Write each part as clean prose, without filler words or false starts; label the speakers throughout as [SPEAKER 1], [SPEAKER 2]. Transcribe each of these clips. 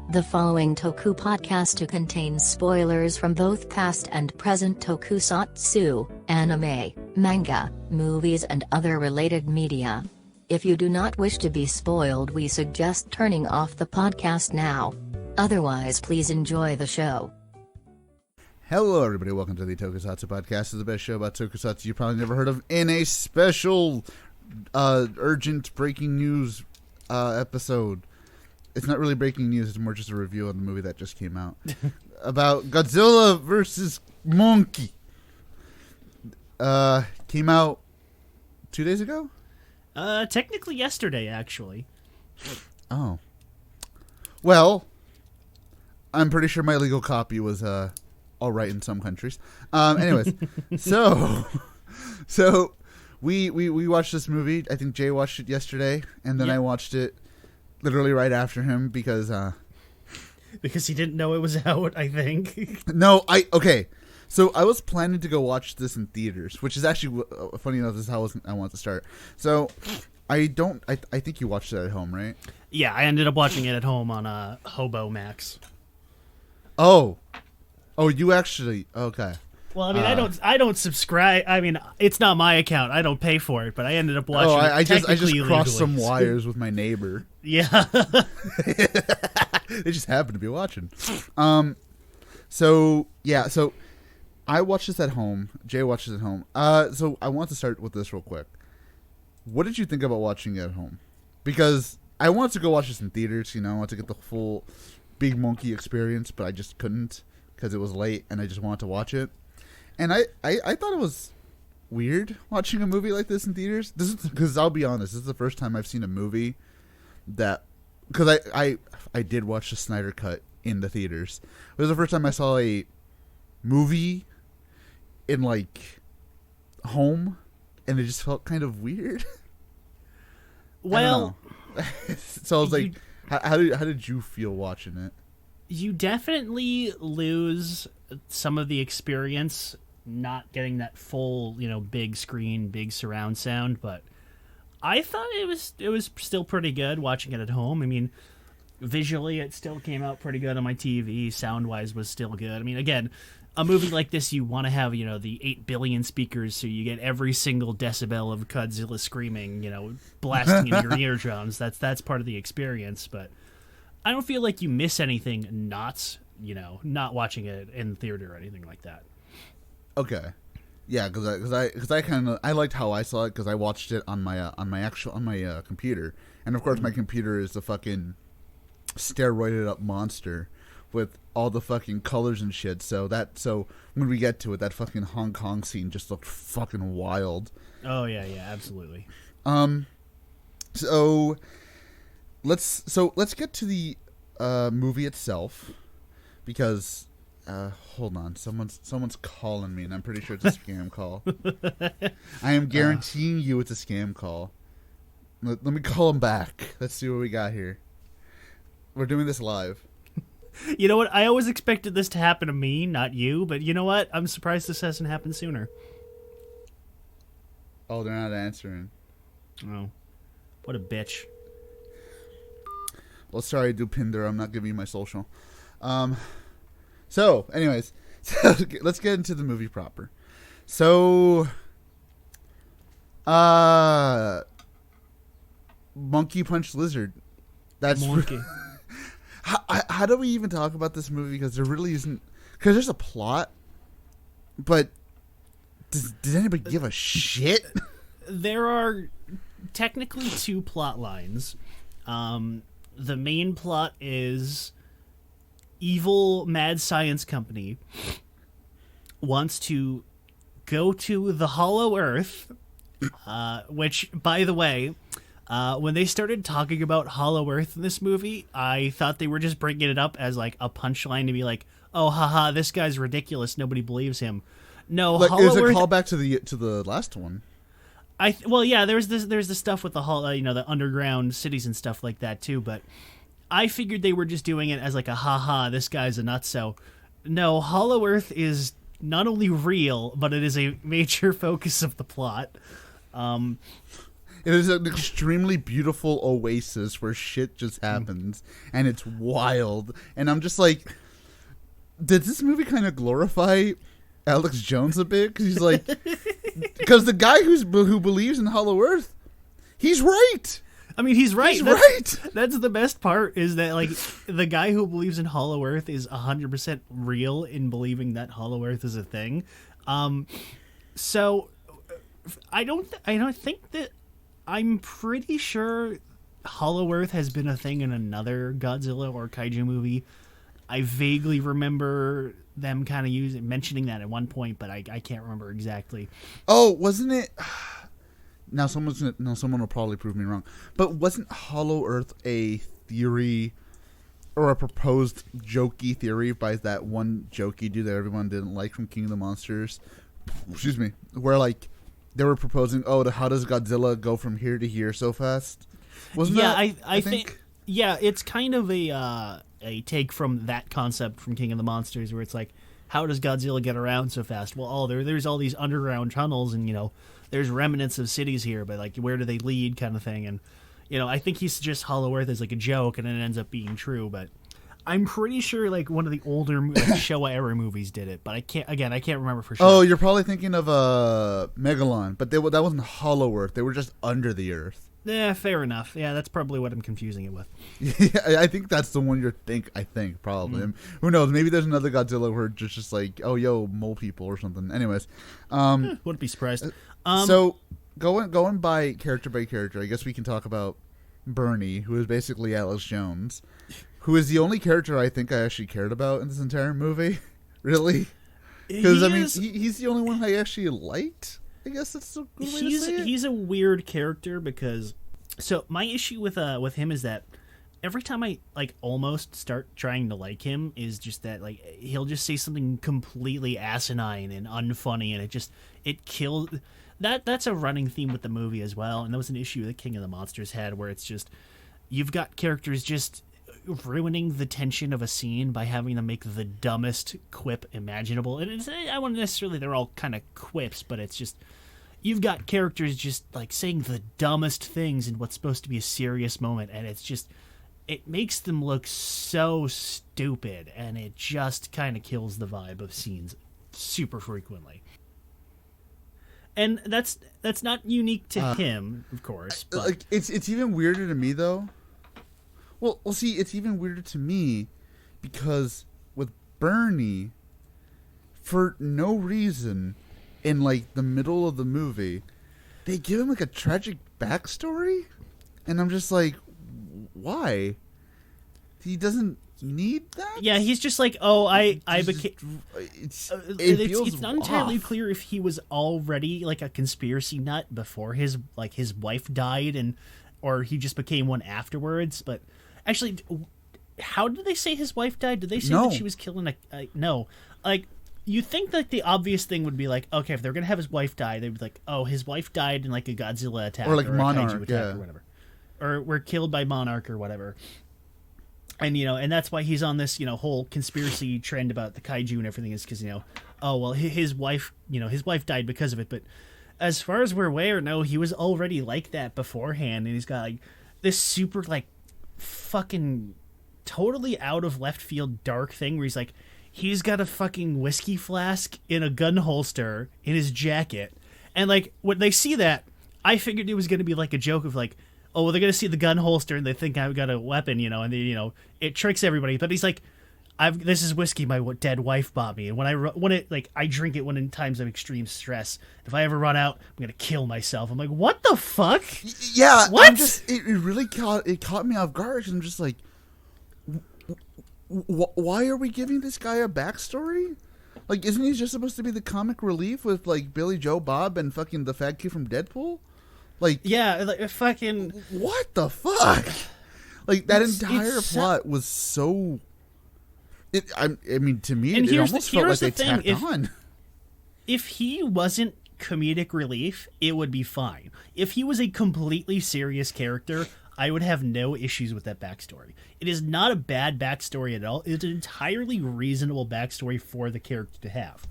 [SPEAKER 1] The following Toku podcast contains spoilers from both past and present tokusatsu, anime, manga, movies and other related media. If you do not wish to be spoiled, we suggest turning off the podcast now. Otherwise, please enjoy the show.
[SPEAKER 2] Hello everybody, welcome to the Tokusatsu Podcast. This is the best show about tokusatsu you probably never heard of in a special urgent breaking news episode. It's not really breaking news, it's more just a review of the movie that just came out. About Godzilla versus Monke. Came out 2 days ago?
[SPEAKER 3] Technically yesterday, actually.
[SPEAKER 2] Oh. Well, I'm pretty sure my legal copy was all right in some countries. Anyways, so we watched this movie. I think Jay watched it yesterday, and then I watched it literally right after him because
[SPEAKER 3] he didn't know it was out, I think.
[SPEAKER 2] Okay. So I was planning to go watch this in theaters, which is actually funny enough. This is how I want to start. So I think you watched it at home, right?
[SPEAKER 3] Yeah, I ended up watching it at home on Hobo Max.
[SPEAKER 2] Oh, you actually okay.
[SPEAKER 3] Well, I mean, I don't subscribe. I mean, it's not my account. I don't pay for it, but I ended up watching.
[SPEAKER 2] Oh, I just
[SPEAKER 3] illegally.
[SPEAKER 2] crossed some wires with my neighbor.
[SPEAKER 3] Yeah,
[SPEAKER 2] they just happened to be watching. So I watched this at home. Jay watches at home. So I want to start with this real quick. What did you think about watching it at home? Because I wanted to go watch this in theaters. You know, I wanted to get the full Big Monkey experience, but I just couldn't because it was late, and I just wanted to watch it. And I thought it was weird watching a movie like this in theaters. This is because I'll be honest, this is the first time I've seen a movie that, because I did watch the Snyder Cut in the theaters. It was the first time I saw a movie in like home, and it just felt kind of weird.
[SPEAKER 3] Well,
[SPEAKER 2] so I was like, how did you feel watching it?
[SPEAKER 3] You definitely lose some of the experience not getting that full, big screen, big surround sound, but I thought it was still pretty good watching it at home. I mean, visually it still came out pretty good on my TV. Sound-wise was still good. I mean, again, a movie like this, you want to have, the 8 billion speakers so you get every single decibel of Godzilla screaming, blasting in your eardrums. That's part of the experience, but I don't feel like you miss anything not watching it in theater or anything like that.
[SPEAKER 2] Okay. Yeah, because I liked how I saw it because I watched it on my computer, and of course my computer is a fucking steroided up monster with all the fucking colors and shit. So when we get to it, that fucking Hong Kong scene just looked fucking wild.
[SPEAKER 3] Oh yeah, absolutely.
[SPEAKER 2] So let's get to the movie itself, because hold on, someone's calling me, and I'm pretty sure it's a scam call. I am guaranteeing you it's a scam call. Let me call him back. Let's see what we got here. We're doing this live.
[SPEAKER 3] You know what? I always expected this to happen to me, not you. But you know what? I'm surprised this hasn't happened sooner.
[SPEAKER 2] Oh, they're not answering.
[SPEAKER 3] Oh, what a bitch.
[SPEAKER 2] Well, sorry, Dupinder, I'm not giving you my social. So, anyways, let's get into the movie proper. So, Monkey Punch Lizard. That's
[SPEAKER 3] Monkey.
[SPEAKER 2] How do we even talk about this movie? Because there really isn't. Because there's a plot, but does anybody give a shit?
[SPEAKER 3] There are technically 2 plot lines. The main plot is evil mad science company wants to go to the Hollow Earth, which, by the way, when they started talking about Hollow Earth in this movie, I thought they were just bringing it up as like a punchline to be like, "Oh, haha, this guy's ridiculous. Nobody believes him." No,
[SPEAKER 2] like,
[SPEAKER 3] Hollow
[SPEAKER 2] it was a
[SPEAKER 3] Earth.
[SPEAKER 2] callback to the last one.
[SPEAKER 3] There's the stuff with the the underground cities and stuff like that too. But I figured they were just doing it as like a haha, this guy's a nutso. No, Hollow Earth is not only real, but it is a major focus of the plot.
[SPEAKER 2] It is an extremely beautiful oasis where shit just happens, and it's wild. And I'm just like, did this movie kind of glorify Alex Jones a bit? Because he's like, because the guy who believes in Hollow Earth, he's right.
[SPEAKER 3] I mean, he's right.
[SPEAKER 2] Right.
[SPEAKER 3] That's the best part, is that like the guy who believes in Hollow Earth is 100% real in believing that Hollow Earth is a thing. So I don't think that, I'm pretty sure Hollow Earth has been a thing in another Godzilla or kaiju movie. I vaguely remember them kind of mentioning that at one point, but I can't remember exactly.
[SPEAKER 2] Oh, wasn't it? Now someone will probably prove me wrong, but wasn't Hollow Earth a theory or a proposed jokey theory by that one jokey dude that everyone didn't like from King of the Monsters? Excuse me, where like they were proposing, how does Godzilla go from here to here so fast? Wasn't that?
[SPEAKER 3] I think yeah, it's kind of a take from that concept from King of the Monsters, where it's like, how does Godzilla get around so fast? Well, there's all these underground tunnels, and there's remnants of cities here, but like, where do they lead, kind of thing. And I think he suggests Hollow Earth as like a joke, and it ends up being true. But I'm pretty sure like one of the older Showa era movies did it, but I can't remember for sure.
[SPEAKER 2] Oh, you're probably thinking of Megalon, but that wasn't Hollow Earth. They were just under the earth.
[SPEAKER 3] Yeah, fair enough. Yeah, that's probably what I'm confusing it with.
[SPEAKER 2] Yeah, I think that's the one I think probably. Who knows? Maybe there's another Godzilla where it's just like, oh, yo, mole people or something. Anyways,
[SPEAKER 3] wouldn't be surprised.
[SPEAKER 2] So going by character, I guess we can talk about Bernie, who is basically Alex Jones, who is the only character I think I actually cared about in this entire movie. Really? Because I mean, he's the only one I actually liked. I guess that's a good way to say it.
[SPEAKER 3] He's a weird character because, so my issue with him is that every time I like almost start trying to like him is just that like he'll just say something completely asinine and unfunny, and it kills. That's a running theme with the movie as well, and that was an issue that King of the Monsters had, where it's just, you've got characters just ruining the tension of a scene by having them make the dumbest quip imaginable. And I wouldn't necessarily, they're all kind of quips, but it's just, you've got characters just like saying the dumbest things in what's supposed to be a serious moment, and it's just, it makes them look so stupid, and it just kind of kills the vibe of scenes super frequently. And that's not unique to him, of course. But
[SPEAKER 2] like it's even weirder to me though. Well, see, it's even weirder to me because with Bernie, for no reason, in like the middle of the movie, they give him like a tragic backstory, and I'm just like, why? He doesn't need that.
[SPEAKER 3] Yeah, he's just like, I became.
[SPEAKER 2] It's
[SPEAKER 3] not entirely clear if he was already like a conspiracy nut before his wife died, or he just became one afterwards. But actually, how did they say his wife died? Did they say that she was killing no? Like, you think that the obvious thing would be like, okay, if they're gonna have his wife die, they'd be like, oh, his wife died in like a Godzilla attack,
[SPEAKER 2] or like
[SPEAKER 3] Monarch,
[SPEAKER 2] a kaiju
[SPEAKER 3] attack, or whatever, or were killed by Monarch or whatever. And and that's why he's on this whole conspiracy trend about the kaiju and everything, is because oh well, his wife died because of it. But as far as we're aware, no, he was already like that beforehand, and he's got like this super like fucking totally out of left field dark thing where he's like, he's got a fucking whiskey flask in a gun holster in his jacket, and like when they see that, I figured it was going to be like a joke of like, oh, well, they're going to see the gun holster and they think I've got a weapon, and they, it tricks everybody. But he's like, this is whiskey my dead wife bought me, and I drink it when in times of extreme stress. If I ever run out, I'm going to kill myself. I'm like, what the fuck?
[SPEAKER 2] Yeah,
[SPEAKER 3] what?
[SPEAKER 2] It really caught me off guard. I'm just like, why are we giving this guy a backstory? Like, isn't he just supposed to be the comic relief with like Billy Joe Bob and fucking the fat kid from Deadpool? Like,
[SPEAKER 3] yeah, like fucking
[SPEAKER 2] what the fuck? Like that entire plot was so. I mean, to me, it almost felt like they tacked on.
[SPEAKER 3] If he wasn't comedic relief, it would be fine. If he was a completely serious character, I would have no issues with that backstory. It is not a bad backstory at all. It's an entirely reasonable backstory for the character to have.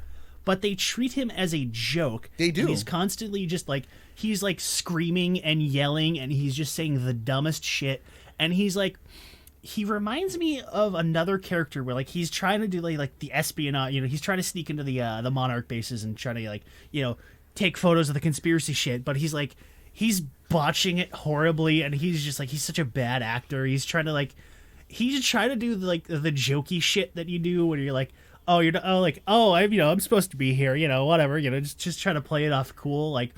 [SPEAKER 3] but they treat him as a joke.
[SPEAKER 2] They do.
[SPEAKER 3] And he's constantly just like, he's like screaming and yelling, and he's just saying the dumbest shit. And he's like, he reminds me of another character where like he's trying to do like the espionage, he's trying to sneak into the Monarch bases and trying to like, take photos of the conspiracy shit, but he's botching it horribly, and he's just like, he's such a bad actor. He's trying to do like the jokey shit that you do when you're like, I'm supposed to be here, whatever, just trying to play it off cool, like,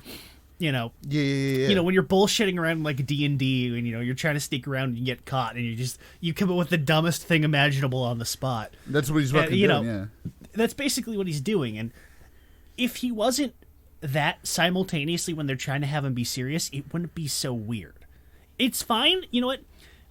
[SPEAKER 2] Yeah.
[SPEAKER 3] when you're bullshitting around like D&D, and you're trying to sneak around and you get caught, and you come up with the dumbest thing imaginable on the spot.
[SPEAKER 2] That's what he's fucking doing. Yeah.
[SPEAKER 3] That's basically what he's doing. And if he wasn't that simultaneously when they're trying to have him be serious, it wouldn't be so weird. It's fine. You know what?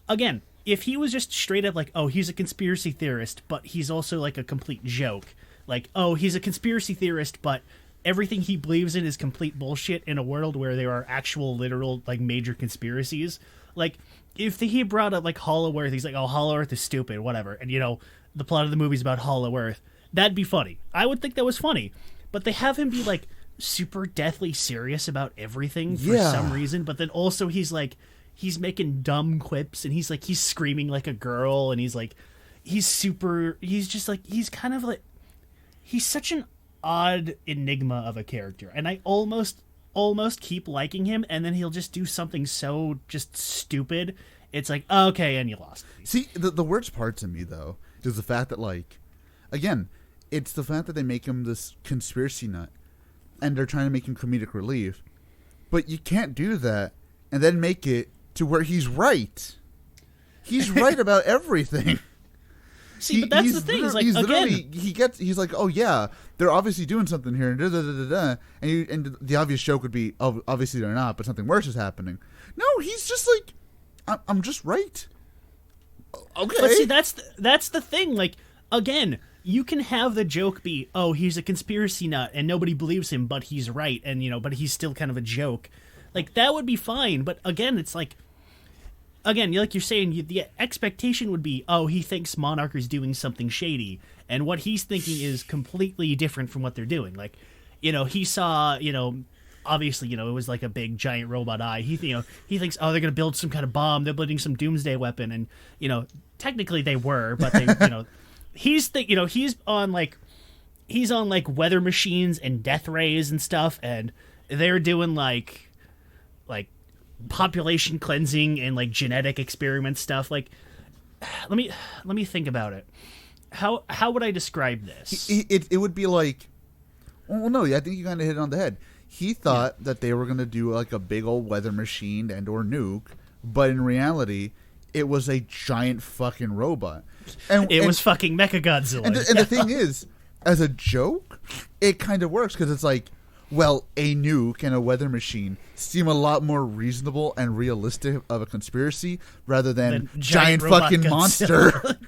[SPEAKER 3] Again, if he was just straight up like, oh, he's a conspiracy theorist, but he's also like a complete joke. Like, oh, he's a conspiracy theorist, but everything he believes in is complete bullshit in a world where there are actual, literal, like, major conspiracies. Like, if he brought up, like, Hollow Earth, he's like, oh, Hollow Earth is stupid, whatever. And, the plot of the movie's about Hollow Earth. That'd be funny. I would think that was funny. But they have him be, like, super deathly serious about everything for some reason. But then also he's, like, he's making dumb quips, and he's, like, he's screaming like a girl, and he's, like, he's just, like, he's kind of, like, he's such an odd enigma of a character, and I almost keep liking him, and then he'll just do something so just stupid. It's like, okay, and you lost me.
[SPEAKER 2] See, the worst part to me though is the fact that, like, again, it's the fact that they make him this conspiracy nut, and they're trying to make him comedic relief, but you can't do that and then make it to where he's right. He's right about everything.
[SPEAKER 3] See, but that's the thing. Is like, again,
[SPEAKER 2] he's like, oh yeah, they're obviously doing something here, and and the obvious joke would be, oh, obviously they're not, but something worse is happening. No, he's just like, I'm just right. Okay,
[SPEAKER 3] but see, that's the thing. Like, again, you can have the joke be, oh, he's a conspiracy nut, and nobody believes him, but he's right, and but he's still kind of a joke. Like, that would be fine. But again, it's like, again, like you're saying, the expectation would be, oh, he thinks Monarch is doing something shady, and what he's thinking is completely different from what they're doing. Like, he saw, obviously, it was like a big giant robot eye. He thinks, oh, they're gonna build some kind of bomb. They're building some doomsday weapon, and technically they were, but they, he's on like weather machines and death rays and stuff, and they're doing like population cleansing and like genetic experiment stuff. Like, let me think about it. How would I describe this?
[SPEAKER 2] It would be like, well, no, I think you kind of hit it on the head. He thought that they were going to do like a big old weather machine and or nuke, but in reality, it was a giant fucking robot. And
[SPEAKER 3] it was fucking Mechagodzilla.
[SPEAKER 2] And the thing is, as a joke, it kind of works because it's like, well, a nuke and a weather machine seem a lot more reasonable and realistic of a conspiracy rather than giant fucking
[SPEAKER 3] Godzilla.
[SPEAKER 2] Monster.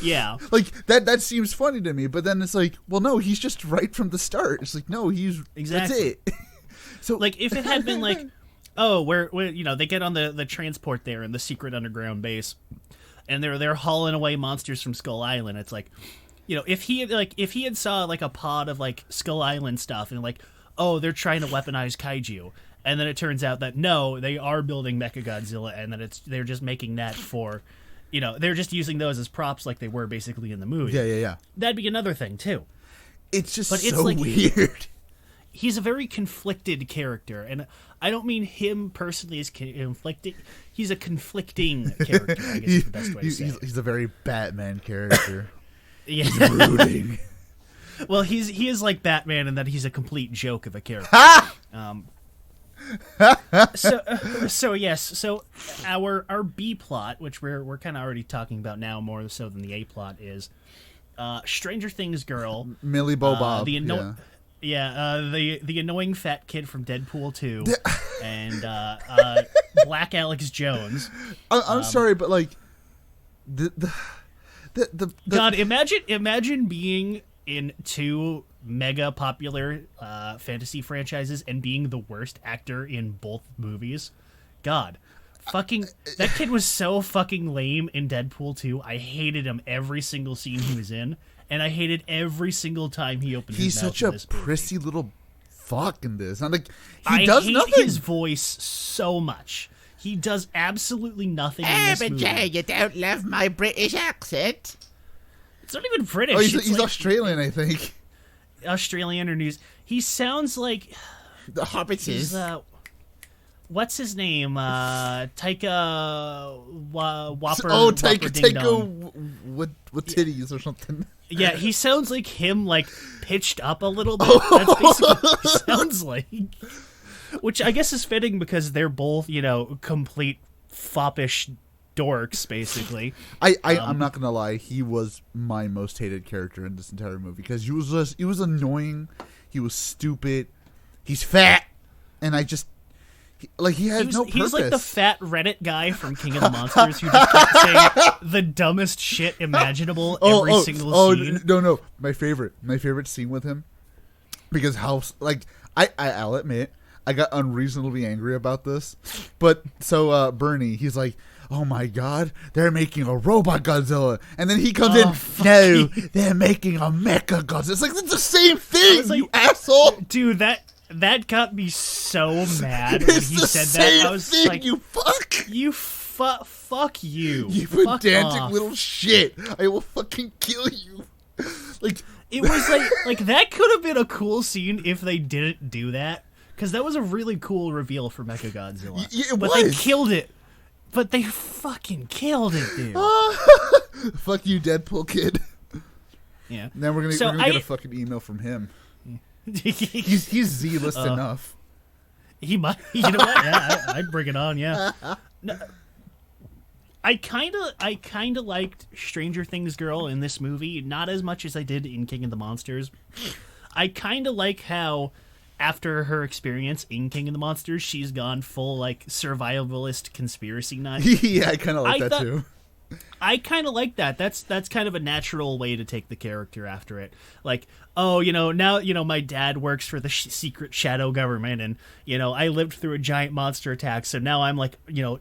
[SPEAKER 3] Yeah.
[SPEAKER 2] Like, that seems funny to me, but then it's like, well, no, he's just right from the start. It's like, no, he's...
[SPEAKER 3] Exactly.
[SPEAKER 2] That's it. So,
[SPEAKER 3] like, if it had been like, oh, where they get on the transport there in the secret underground base, and they're hauling away monsters from Skull Island, it's like, if he had saw like a pod of like Skull Island stuff and like, oh, they're trying to weaponize kaiju, and then it turns out that no, they are building Mechagodzilla, and that they're just making that for, they're just using those as props like they were basically in the movie.
[SPEAKER 2] Yeah.
[SPEAKER 3] That'd be another thing too.
[SPEAKER 2] It's just
[SPEAKER 3] but
[SPEAKER 2] so
[SPEAKER 3] like,
[SPEAKER 2] weird.
[SPEAKER 3] He's a very conflicted character, and I don't mean him personally as conflicted. He's a conflicting character, I guess is the best way to say it.
[SPEAKER 2] He's a very Batman character.
[SPEAKER 3] Yeah.
[SPEAKER 2] He's brooding.
[SPEAKER 3] Well, he is like Batman in that he's a complete joke of a character. So yes. So our B plot, which we're kind of already talking about now more so than the A plot, is Stranger Things girl
[SPEAKER 2] Millie Bob.
[SPEAKER 3] the annoying fat kid from Deadpool 2, and Black Alex Jones.
[SPEAKER 2] I'm sorry, but like the
[SPEAKER 3] God, imagine being in two mega popular fantasy franchises and being the worst actor in both movies. God, fucking that kid was so fucking lame in Deadpool 2. I hated him every single scene he was in, and I hated every single time he opened his mouth.
[SPEAKER 2] He's such a prissy little fuck in this. I'm like, he does
[SPEAKER 3] hate
[SPEAKER 2] nothing.
[SPEAKER 3] his voice so much. He does absolutely nothing in this movie.
[SPEAKER 4] Jay, you don't love my British accent.
[SPEAKER 3] It's not even British.
[SPEAKER 2] Oh, he's
[SPEAKER 3] like,
[SPEAKER 2] Australian, I think.
[SPEAKER 3] Australian or news. He sounds like
[SPEAKER 4] The Hobbits is.
[SPEAKER 3] What's his name? Taika Whopper.
[SPEAKER 2] Oh,
[SPEAKER 3] Taika
[SPEAKER 2] with titties or something.
[SPEAKER 3] Yeah, he sounds like him, like pitched up a little bit. That's basically what he sounds like. Which I guess is fitting because they're both, complete foppish dorks, basically.
[SPEAKER 2] I'm not gonna lie, he was my most hated character in this entire movie because he was annoying, he was stupid, he's fat, and he had no purpose.
[SPEAKER 3] He's like the fat Reddit guy from King of the Monsters who just kept saying the dumbest shit imaginable every single scene.
[SPEAKER 2] No, my favorite scene with him, because I'll admit I got unreasonably angry about this, but so Bernie, he's like, oh my god, they're making a robot Godzilla, and then he comes in, no, they're making a Mechagodzilla. It's like, it's the same thing, you asshole,
[SPEAKER 3] dude. That got me so mad when he said that. I was like,
[SPEAKER 2] you fuck,
[SPEAKER 3] fuck you,
[SPEAKER 2] you pedantic little shit. I will fucking kill you. Like,
[SPEAKER 3] it was like that could have been a cool scene if they didn't do that, because that was a really cool reveal for Mechagodzilla. But they killed it. But they fucking killed it, dude.
[SPEAKER 2] Fuck you, Deadpool kid.
[SPEAKER 3] Yeah.
[SPEAKER 2] Then we're gonna get a fucking email from him. He's Z-list enough.
[SPEAKER 3] He might. You know what? Yeah, I'd bring it on. Yeah. No, I kind of liked Stranger Things girl in this movie, not as much as I did in King of the Monsters. I kind of like how, after her experience in King of the Monsters, she's gone full survivalist conspiracy nut.
[SPEAKER 2] Yeah, I kind of like that too.
[SPEAKER 3] I kind of like that. That's kind of a natural way to take the character after it. Like, oh, now, my dad works for the secret shadow government, and, I lived through a giant monster attack, so now I'm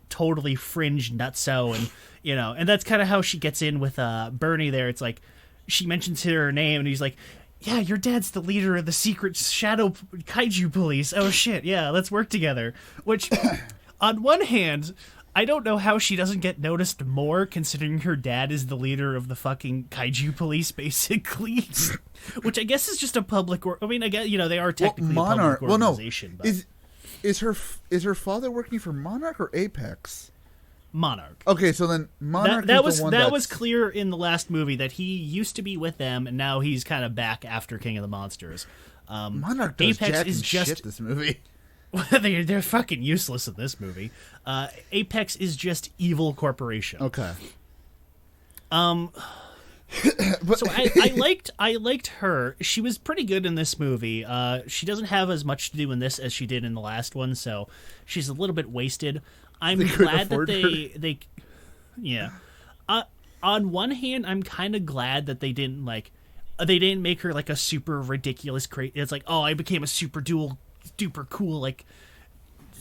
[SPEAKER 3] totally fringe nutso, and, and that's kind of how she gets in with Bernie there. It's like, she mentions her name, and he's like, yeah, your dad's the leader of the secret shadow kaiju police. Oh, shit, yeah, let's work together. Which, on one hand, I don't know how she doesn't get noticed more, considering her dad is the leader of the fucking kaiju police, basically. Which I guess is just a public... I guess, they are technically a public organization.
[SPEAKER 2] Well, no. Is her father working for Monarch or Apex?
[SPEAKER 3] Monarch.
[SPEAKER 2] Okay, so then Monarch
[SPEAKER 3] that was clear in the last movie that he used to be with them, and now he's kind of back after King of the Monsters.
[SPEAKER 2] Monarch does Apex is just shit this movie.
[SPEAKER 3] They're fucking useless in this movie. Apex is just evil corporation.
[SPEAKER 2] Okay.
[SPEAKER 3] So I liked her. She was pretty good in this movie. She doesn't have as much to do in this as she did in the last one, so she's a little bit wasted. I'm glad that they yeah. On one hand, I'm kind of glad that they didn't make her like a super ridiculous It's like, oh, I became a super duper cool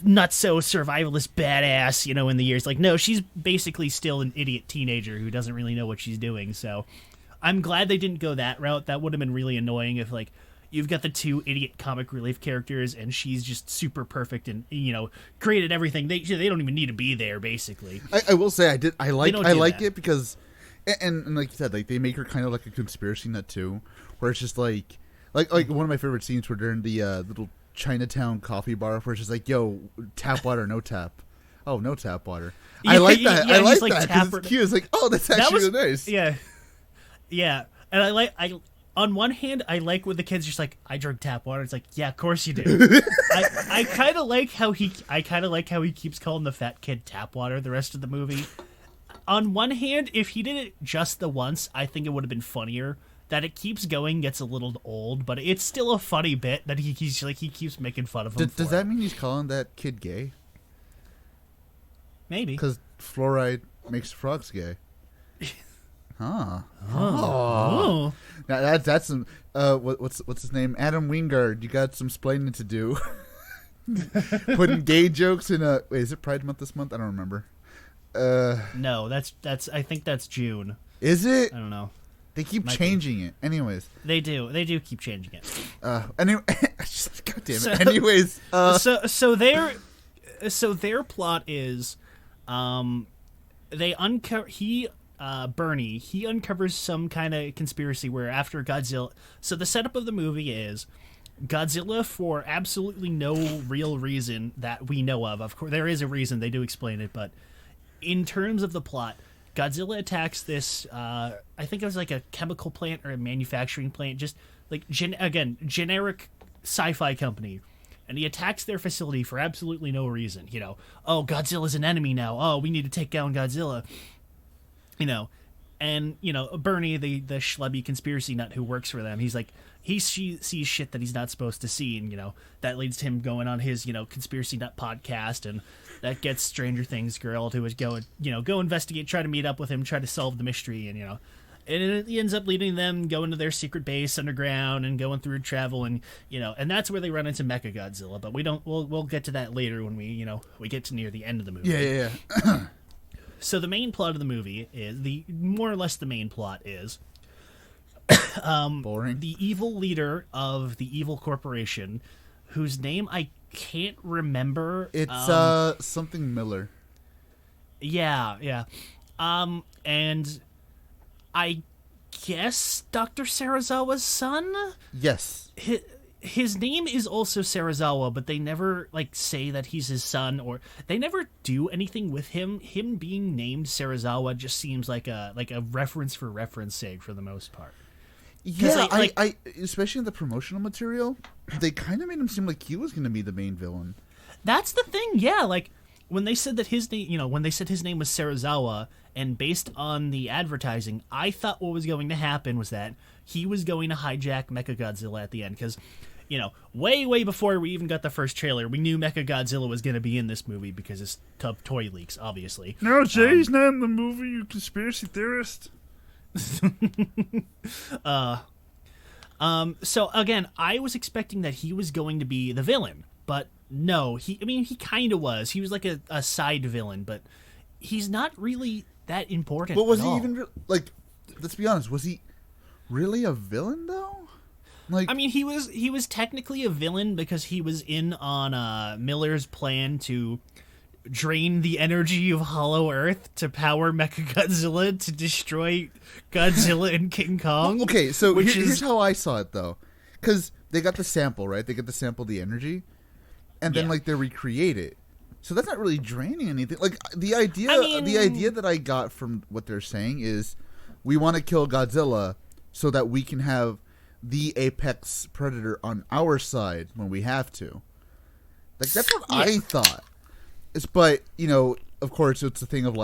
[SPEAKER 3] nutso survivalist badass, in the years. Like, no, she's basically still an idiot teenager who doesn't really know what she's doing. So I'm glad they didn't go that route. That would have been really annoying if you've got the two idiot comic relief characters and she's just super perfect and created everything. They don't even need to be there, basically.
[SPEAKER 2] I will say I like it because and like you said, they make her kind of like a conspiracy nut too, where it's just like one of my favorite scenes were during the little Chinatown coffee bar where it's just like, yo, tap water, no tap. Oh, no tap water. Yeah, I like that. I like that because it's cute. It's like, oh, that's actually nice.
[SPEAKER 3] Yeah. Yeah. And I on one hand, I like when the kid's just like, I drink tap water. It's like, yeah, of course you do. I kind of like how he keeps calling the fat kid tap water the rest of the movie. On one hand, if he did it just the once, I think it would have been funnier. That it keeps going gets a little old, but it's still a funny bit that he keeps making fun of him.
[SPEAKER 2] Does that mean he's calling that kid gay?
[SPEAKER 3] Maybe,
[SPEAKER 2] because fluoride makes frogs gay. Huh.
[SPEAKER 3] Oh.
[SPEAKER 2] Now that's some. What's his name? Adam Wingard. You got some splaining to do. Putting gay jokes in a. Wait, is it Pride Month this month? I don't remember.
[SPEAKER 3] No, that's. I think that's June.
[SPEAKER 2] Is it?
[SPEAKER 3] I don't know.
[SPEAKER 2] They keep changing it. Anyways.
[SPEAKER 3] They do keep changing it.
[SPEAKER 2] Anyway, God damn it. Anyways,
[SPEAKER 3] so their plot is, they uncover Bernie, he uncovers some kind of conspiracy where after Godzilla. So the setup of the movie is Godzilla, for absolutely no real reason that we know of course there is a reason, they do explain it, but in terms of the plot, Godzilla attacks this, I think it was like a chemical plant or a manufacturing plant, just like, generic sci-fi company. And he attacks their facility for absolutely no reason. You know, oh, Godzilla's an enemy now. Oh, we need to take down Godzilla. You know, and, you know, Bernie, the schlubby conspiracy nut who works for them, he's like, he sees shit that he's not supposed to see. And, you know, that leads to him going on his, you know, conspiracy nut podcast. And that gets Stranger Things girl to go investigate, try to meet up with him, try to solve the mystery. And, you know, and it ends up leading them going to their secret base underground and going through travel, and, you know, and that's where they run into Mechagodzilla. But we'll get to that later when we get to near the end of the movie.
[SPEAKER 2] Yeah.
[SPEAKER 3] So the main plot of the movie is more or less the main plot is
[SPEAKER 2] boring.
[SPEAKER 3] The evil leader of the evil corporation, whose name I can't remember.
[SPEAKER 2] It's something Miller.
[SPEAKER 3] Yeah. And I guess Dr. Serizawa's son?
[SPEAKER 2] Yes.
[SPEAKER 3] His name is also Serizawa, but they never, say that he's his son, or they never do anything with him. Him being named Serizawa just seems like a reference for reference sake for the most part.
[SPEAKER 2] Yeah, I especially in the promotional material, they kind of made him seem like he was going to be the main villain.
[SPEAKER 3] That's the thing, yeah, when they said that his name, when they said his name was Serizawa, and based on the advertising, I thought what was going to happen was that he was going to hijack Mechagodzilla at the end, because, way before we even got the first trailer, we knew Mechagodzilla was going to be in this movie because it's toy leaks, obviously.
[SPEAKER 5] No, Jay's not in the movie, you conspiracy theorist.
[SPEAKER 3] So again, I was expecting that he was going to be the villain, but no, he kind of was. He was like a side villain, but he's not really that important.
[SPEAKER 2] But was
[SPEAKER 3] at
[SPEAKER 2] he
[SPEAKER 3] all.
[SPEAKER 2] even let's be honest, was he really a villain though?
[SPEAKER 3] He was technically a villain because he was in on Miller's plan to drain the energy of Hollow Earth to power Mechagodzilla to destroy Godzilla and King Kong.
[SPEAKER 2] Okay, so here's how I saw it though, because they got the sample, right? They get the sample, the energy, and then they recreate it. So that's not really draining anything. Like the idea that I got from what they're saying is, we want to kill Godzilla so that we can have the apex predator on our side when we have to. Like that's what I thought. But of course, it's a thing of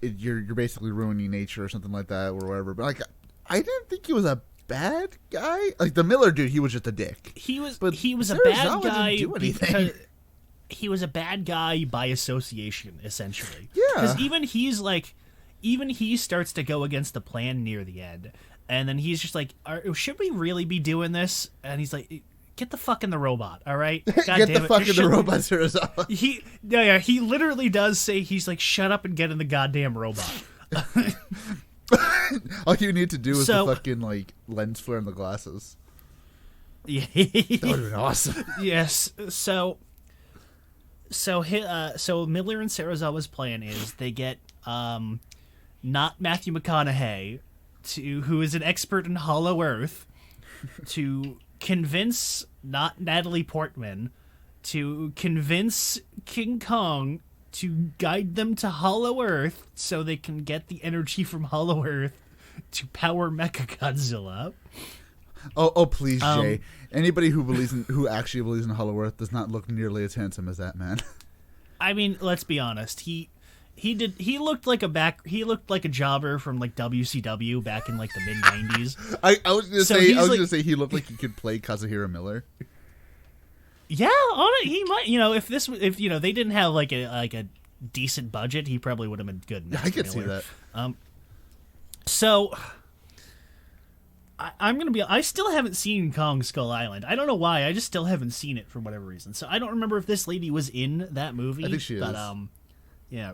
[SPEAKER 2] you're basically ruining nature or something like that or whatever. But I didn't think he was a bad guy. Like the Miller dude, he was just a dick.
[SPEAKER 3] He was
[SPEAKER 2] but
[SPEAKER 3] a bad guy because he was a bad guy by association, essentially.
[SPEAKER 2] Yeah.
[SPEAKER 3] Because even he starts to go against the plan near the end, and then he's just like, should we really be doing this? And he's like, get the fuck in the robot, all right? God
[SPEAKER 2] get the fuck in the robot, Serizawa.
[SPEAKER 3] He literally does say, he's like, shut up and get in the goddamn robot.
[SPEAKER 2] All you need to do is the fucking lens flare and the glasses.
[SPEAKER 3] Yeah,
[SPEAKER 2] that would have been awesome.
[SPEAKER 3] Yes. So Miller and Serizawa's plan is they get not Matthew McConaughey, who is an expert in Hollow Earth, to convince not Natalie Portman, to convince King Kong to guide them to Hollow Earth so they can get the energy from Hollow Earth to power Mechagodzilla.
[SPEAKER 2] Oh, please, Jay. Anybody who actually believes in Hollow Earth does not look nearly as handsome as that man.
[SPEAKER 3] I mean, let's be honest. He looked like a jobber from WCW back in the mid 90s.
[SPEAKER 2] I was gonna say he looked like he could play Kazuhiro Miller.
[SPEAKER 3] Yeah, he might. If they didn't have a decent budget, he probably would have been good.
[SPEAKER 2] I could see that.
[SPEAKER 3] So I'm gonna be. I still haven't seen Kong Skull Island. I don't know why. I just still haven't seen it for whatever reason. So I don't remember if this lady was in that movie.
[SPEAKER 2] I think she is.
[SPEAKER 3] Yeah.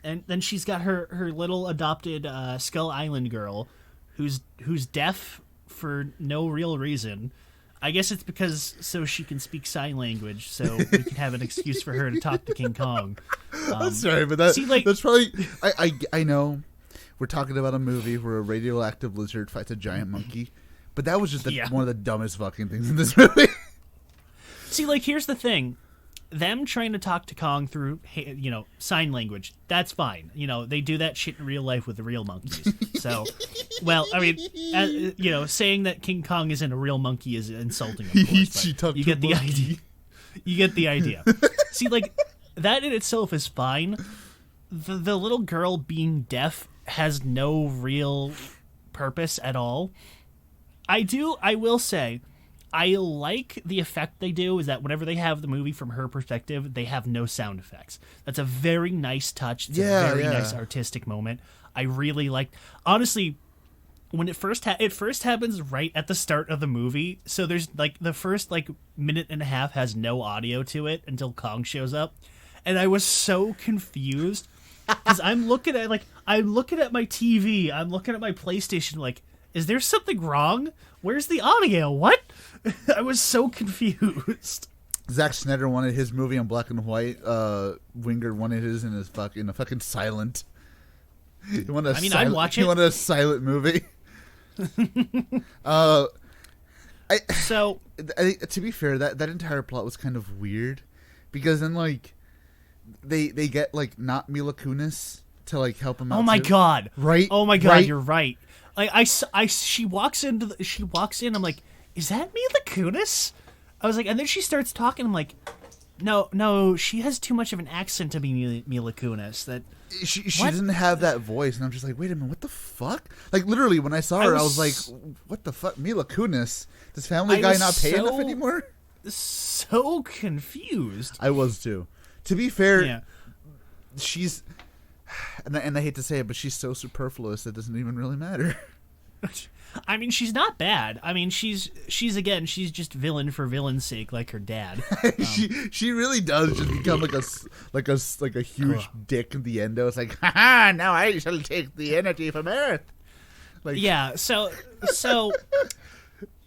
[SPEAKER 3] And then she's got her little adopted Skull Island girl, who's deaf for no real reason. I guess it's because so she can speak sign language, so we can have an excuse for her to talk to King Kong.
[SPEAKER 2] I'm sorry, but that's probably. I know we're talking about a movie where a radioactive lizard fights a giant monkey, but that was just one of the dumbest fucking things in this movie.
[SPEAKER 3] See, like, here's the thing. Them trying to talk to Kong through, sign language, that's fine. They do that shit in real life with the real monkeys. So, well, I mean, saying that King Kong isn't a real monkey is insulting, of course, but you get the idea. You get the idea. See, like, that in itself is fine. The little girl being deaf has no real purpose at all. I will say, I like the effect they do is that whenever they have the movie from her perspective, they have no sound effects. That's a very nice touch. It's a very nice artistic moment. I really like. Honestly, when it first happens right at the start of the movie, so there's like the first minute and a half has no audio to it until Kong shows up, and I was so confused because I'm looking at my TV, I'm looking at my PlayStation, like, is there something wrong? Where's the audio? What? I was so confused.
[SPEAKER 2] Zack Snyder wanted his movie in black and white. Wingard wanted his in a fucking silent. He wanted
[SPEAKER 3] I'd watch it.
[SPEAKER 2] He wanted a silent movie. To be fair, that entire plot was kind of weird, because then they get not Mila Kunis to help him out.
[SPEAKER 3] Oh my god!
[SPEAKER 2] Right?
[SPEAKER 3] Oh my god! Right? You're right. She walks in. I'm like, is that Mila Kunis? I was like, and then she starts talking. I'm like, no, she has too much of an accent to be Mila Kunis. That
[SPEAKER 2] she doesn't have that voice, and I'm just like, wait a minute, what the fuck? Literally, when I saw her, I was like, what the fuck, Mila Kunis? Does Family Guy not pay enough anymore?
[SPEAKER 3] So confused.
[SPEAKER 2] I was too. To be fair, she's. And I hate to say it, but she's so superfluous it doesn't even really matter.
[SPEAKER 3] I mean, she's not bad. I mean, she's just villain for villain's sake, like her dad.
[SPEAKER 2] She really does just become like a huge dick in the end. It's like, haha, now I shall take the energy from Earth.
[SPEAKER 3] So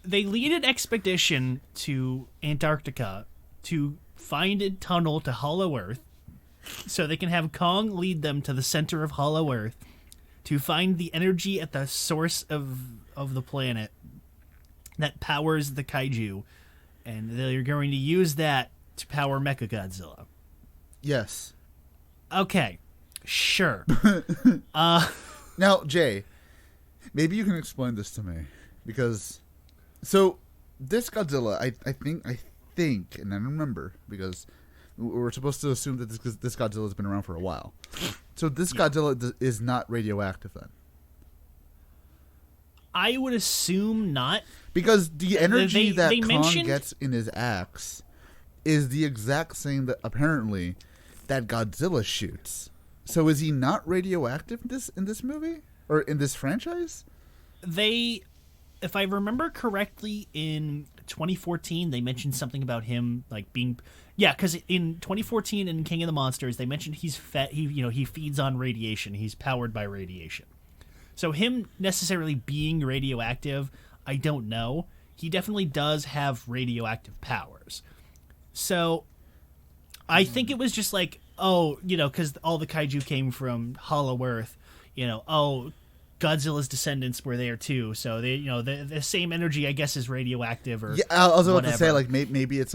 [SPEAKER 3] they lead an expedition to Antarctica to find a tunnel to Hollow Earth, so they can have Kong lead them to the center of Hollow Earth to find the energy at the source of the planet that powers the kaiju, and they're going to use that to power Mechagodzilla.
[SPEAKER 2] Yes.
[SPEAKER 3] Okay. Sure.
[SPEAKER 2] Now, Jay, maybe you can explain this to me, because this Godzilla, I think, and I remember because we're supposed to assume that this Godzilla has been around for a while. So this Godzilla is not radioactive then?
[SPEAKER 3] I would assume not.
[SPEAKER 2] Because the energy that Kong gets in his axe is the exact same that apparently that Godzilla shoots. So is he not radioactive in this movie? Or in this franchise? If I remember correctly, in 2014, they mentioned something about him being... Yeah, because in 2014 in King of the Monsters, they mentioned he's fed. He feeds on radiation. He's powered by radiation. So him necessarily being radioactive, I don't know. He definitely does have radioactive powers. So I think it was just because all the kaiju came from Hollow Earth. Godzilla's descendants were there too. So they, the same energy, I guess, is radioactive or. Yeah, I was about to say maybe it's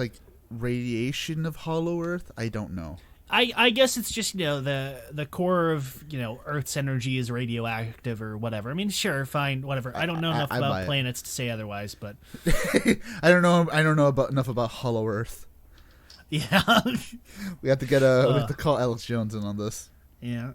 [SPEAKER 2] radiation of Hollow Earth. I don't know.
[SPEAKER 3] I guess it's just the core of Earth's energy is radioactive or whatever. I mean, sure, fine, whatever. I don't know enough about planets to say otherwise, but
[SPEAKER 2] I don't know enough about Hollow Earth.
[SPEAKER 3] Yeah,
[SPEAKER 2] we have to we have to call Alex Jones in on this.
[SPEAKER 3] Yeah.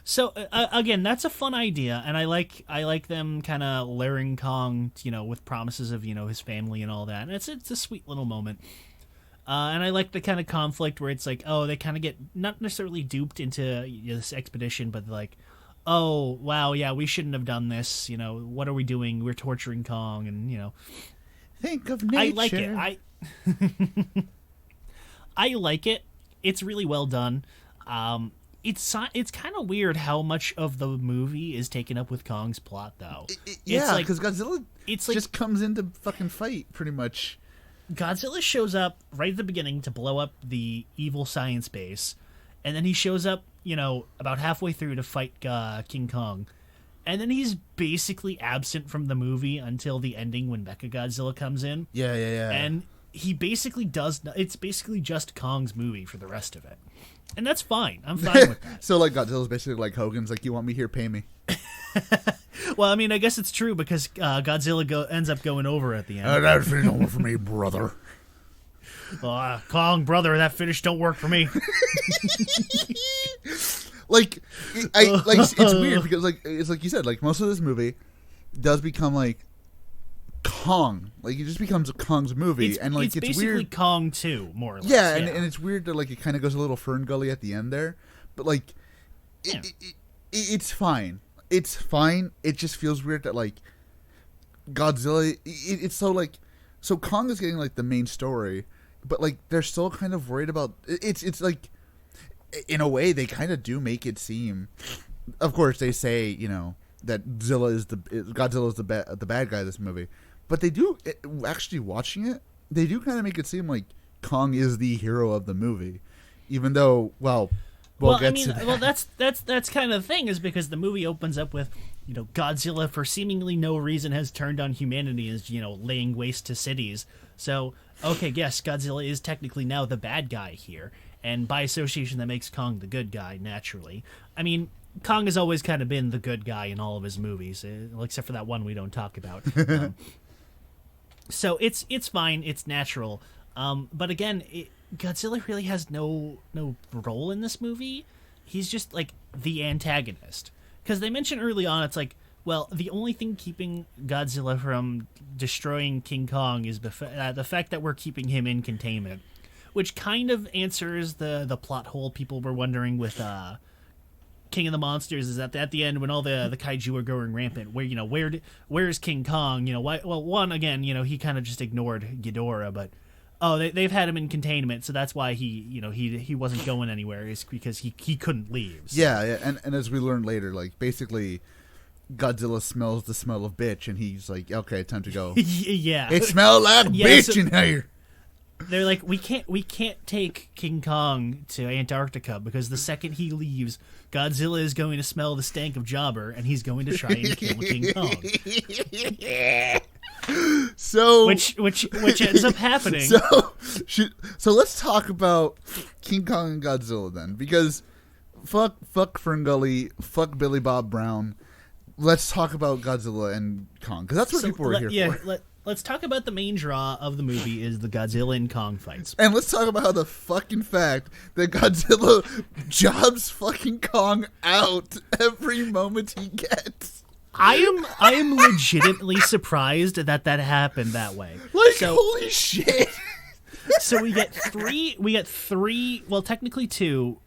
[SPEAKER 3] So again, that's a fun idea, and I like them kind of luring Kong, with promises of his family and all that, and it's a sweet little moment. And I like the kind of conflict where it's they kind of get not necessarily duped into this expedition, but oh wow, yeah, we shouldn't have done this. What are we doing? We're torturing Kong, and
[SPEAKER 2] think of nature.
[SPEAKER 3] I like it. I like it. It's really well done. It's kind of weird how much of the movie is taken up with Kong's plot, though.
[SPEAKER 2] Yeah, because Godzilla just comes in to fucking fight, pretty much.
[SPEAKER 3] Godzilla shows up right at the beginning to blow up the evil science base, and then he shows up, about halfway through to fight King Kong, and then he's basically absent from the movie until the ending when Mechagodzilla comes in.
[SPEAKER 2] Yeah.
[SPEAKER 3] And he basically it's basically just Kong's movie for the rest of it. And that's fine. I'm fine with that.
[SPEAKER 2] So, like, Godzilla's basically like Hogan's, like, you want me here, pay me.
[SPEAKER 3] Well, I mean, I guess it's true because Godzilla ends up going over at the end.
[SPEAKER 5] That finish don't work for me, brother.
[SPEAKER 3] Kong, brother, that finish don't work for me.
[SPEAKER 2] It's weird because, like, it's like you said, like, most of this movie does become, like, Kong. Like, it just becomes Kong's movie. It's
[SPEAKER 3] basically
[SPEAKER 2] weird.
[SPEAKER 3] Kong 2, more or less.
[SPEAKER 2] Yeah, and it's weird that, like, it kind of goes a little Fern Gully at the end there. But, like, it's fine. It's fine. It just feels weird that, like, Godzilla, it's so, like, so Kong is getting, like, the main story, but, like, they're still kind of worried about, it's like, in a way, they kind of do make it seem, of course, they say, that Godzilla is the bad guy of this movie. But they do, actually watching it, they do kind of make it seem like Kong is the hero of the movie. Even though, we'll get to that.
[SPEAKER 3] Well, that's kind of the thing, is because the movie opens up with, Godzilla for seemingly no reason has turned on humanity, is, laying waste to cities. So, okay, yes, Godzilla is technically now the bad guy here. And by association, that makes Kong the good guy, naturally. I mean, Kong has always kind of been the good guy in all of his movies, except for that one we don't talk about. So it's fine, it's natural. But again, Godzilla really has no role in this movie. He's just, like, the antagonist. Because they mention early on, it's like, well, the only thing keeping Godzilla from destroying King Kong is the fact that we're keeping him in containment. Which kind of answers the plot hole people were wondering with King of the Monsters, is that at the end when all the kaiju are going rampant, where's King Kong? Why? Well, one, again, he kind of just ignored Ghidorah, but they've had him in containment, so that's why he wasn't going anywhere, is because he couldn't leave. So.
[SPEAKER 2] Yeah, and as we learned later, like, basically Godzilla smells the smell of bitch, and he's like, okay, time to go.
[SPEAKER 3] Yeah,
[SPEAKER 2] it smells like bitch in here.
[SPEAKER 3] They're like, we can't take King Kong to Antarctica because the second he leaves, Godzilla is going to smell the stank of Jobber, and he's going to try and kill King Kong.
[SPEAKER 2] So
[SPEAKER 3] which ends up happening.
[SPEAKER 2] So let's talk about King Kong and Godzilla then, because fuck Ferngully, fuck Billy Bob Brown. Let's talk about Godzilla and Kong, because that's what people were here for.
[SPEAKER 3] Let's talk about the main draw of the movie is the Godzilla and Kong fights.
[SPEAKER 2] And let's talk about how the fucking fact that Godzilla jobs fucking Kong out every moment he gets.
[SPEAKER 3] I am legitimately surprised that happened that way.
[SPEAKER 2] Like, holy shit.
[SPEAKER 3] So we get three, well, technically two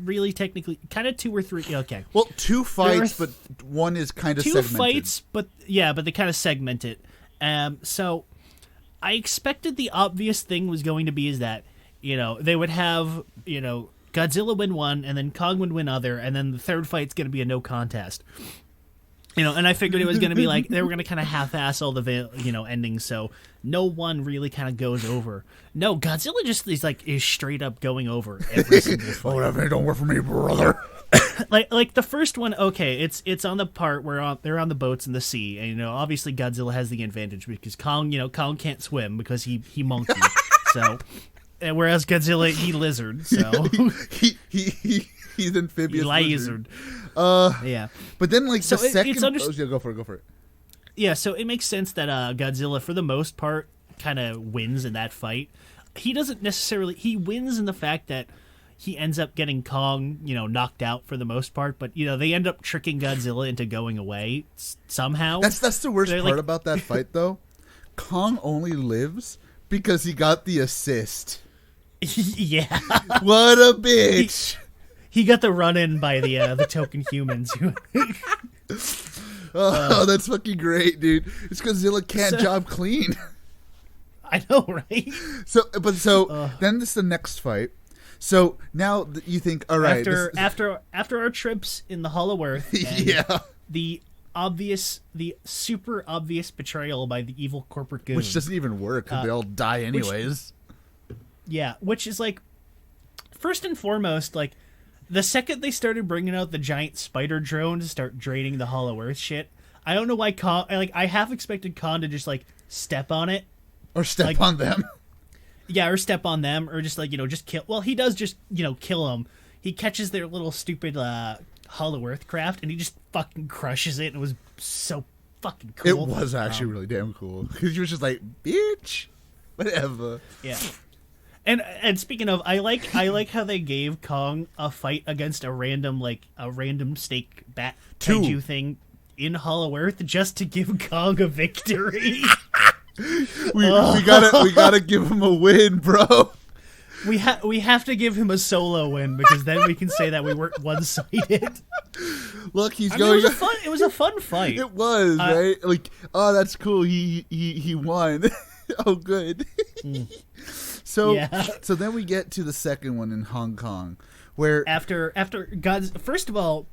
[SPEAKER 3] really technically, kind of two or three, okay.
[SPEAKER 2] Well, two fights, but one is kind of segmented.
[SPEAKER 3] Two fights, but they kind of segment it. So I expected the obvious thing was going to be is that, they would have, Godzilla win one, and then Kong would win other, and then the third fight's going to be a no contest. And I figured it was going to be like, they were going to kind of half-ass all the, endings, so no one really kind of goes over. No, Godzilla just is straight up going over every single fight.
[SPEAKER 5] Oh, that don't work for me, brother.
[SPEAKER 3] like the first one, okay, it's on the part where they're on the boats in the sea, and obviously Godzilla has the advantage because Kong can't swim because he monkey, so, and whereas Godzilla he lizard, so
[SPEAKER 2] he's amphibious
[SPEAKER 3] lizard. Yeah,
[SPEAKER 2] but then like
[SPEAKER 3] so
[SPEAKER 2] the second, go for it.
[SPEAKER 3] Yeah, so it makes sense that Godzilla for the most part kind of wins in that fight. He doesn't necessarily, he wins in the fact that he ends up getting Kong, knocked out for the most part, but they end up tricking Godzilla into going away somehow.
[SPEAKER 2] That's the worst part about that fight, though. Kong only lives because he got the assist.
[SPEAKER 3] Yeah,
[SPEAKER 2] what a bitch.
[SPEAKER 3] He got the run in by the token humans.
[SPEAKER 2] That's fucking great, dude. It's Godzilla can't job clean.
[SPEAKER 3] I know, right?
[SPEAKER 2] So then this is the next fight. So now you think, all right,
[SPEAKER 3] after our trips in the Hollow Earth, and the super obvious betrayal by the evil corporate goons,
[SPEAKER 2] which doesn't even work because they all die anyways.
[SPEAKER 3] Which is like, first and foremost, like the second they started bringing out the giant spider drone to start draining the Hollow Earth shit, I don't know why I half expected Khan to just like step on it
[SPEAKER 2] or step on them.
[SPEAKER 3] Yeah, or step on them, or just like, just kill. Well, he does just, kill them. He catches their little stupid Hollow Earth craft, and he just fucking crushes it. It was so fucking cool.
[SPEAKER 2] It was actually really damn cool because you was just like, bitch, whatever.
[SPEAKER 3] Yeah. And speaking of, I like how they gave Kong a fight against a random snake bat kaiju thing in Hollow Earth just to give Kong a victory.
[SPEAKER 2] we gotta give him a win, bro.
[SPEAKER 3] We have to give him a solo win because then we can say that we weren't one-sided.
[SPEAKER 2] Look, he's
[SPEAKER 3] going. It was a fun fight.
[SPEAKER 2] It was right. Like, oh, that's cool. He won. Oh, good. So then we get to the second one in Hong Kong, where
[SPEAKER 3] after God's first of all,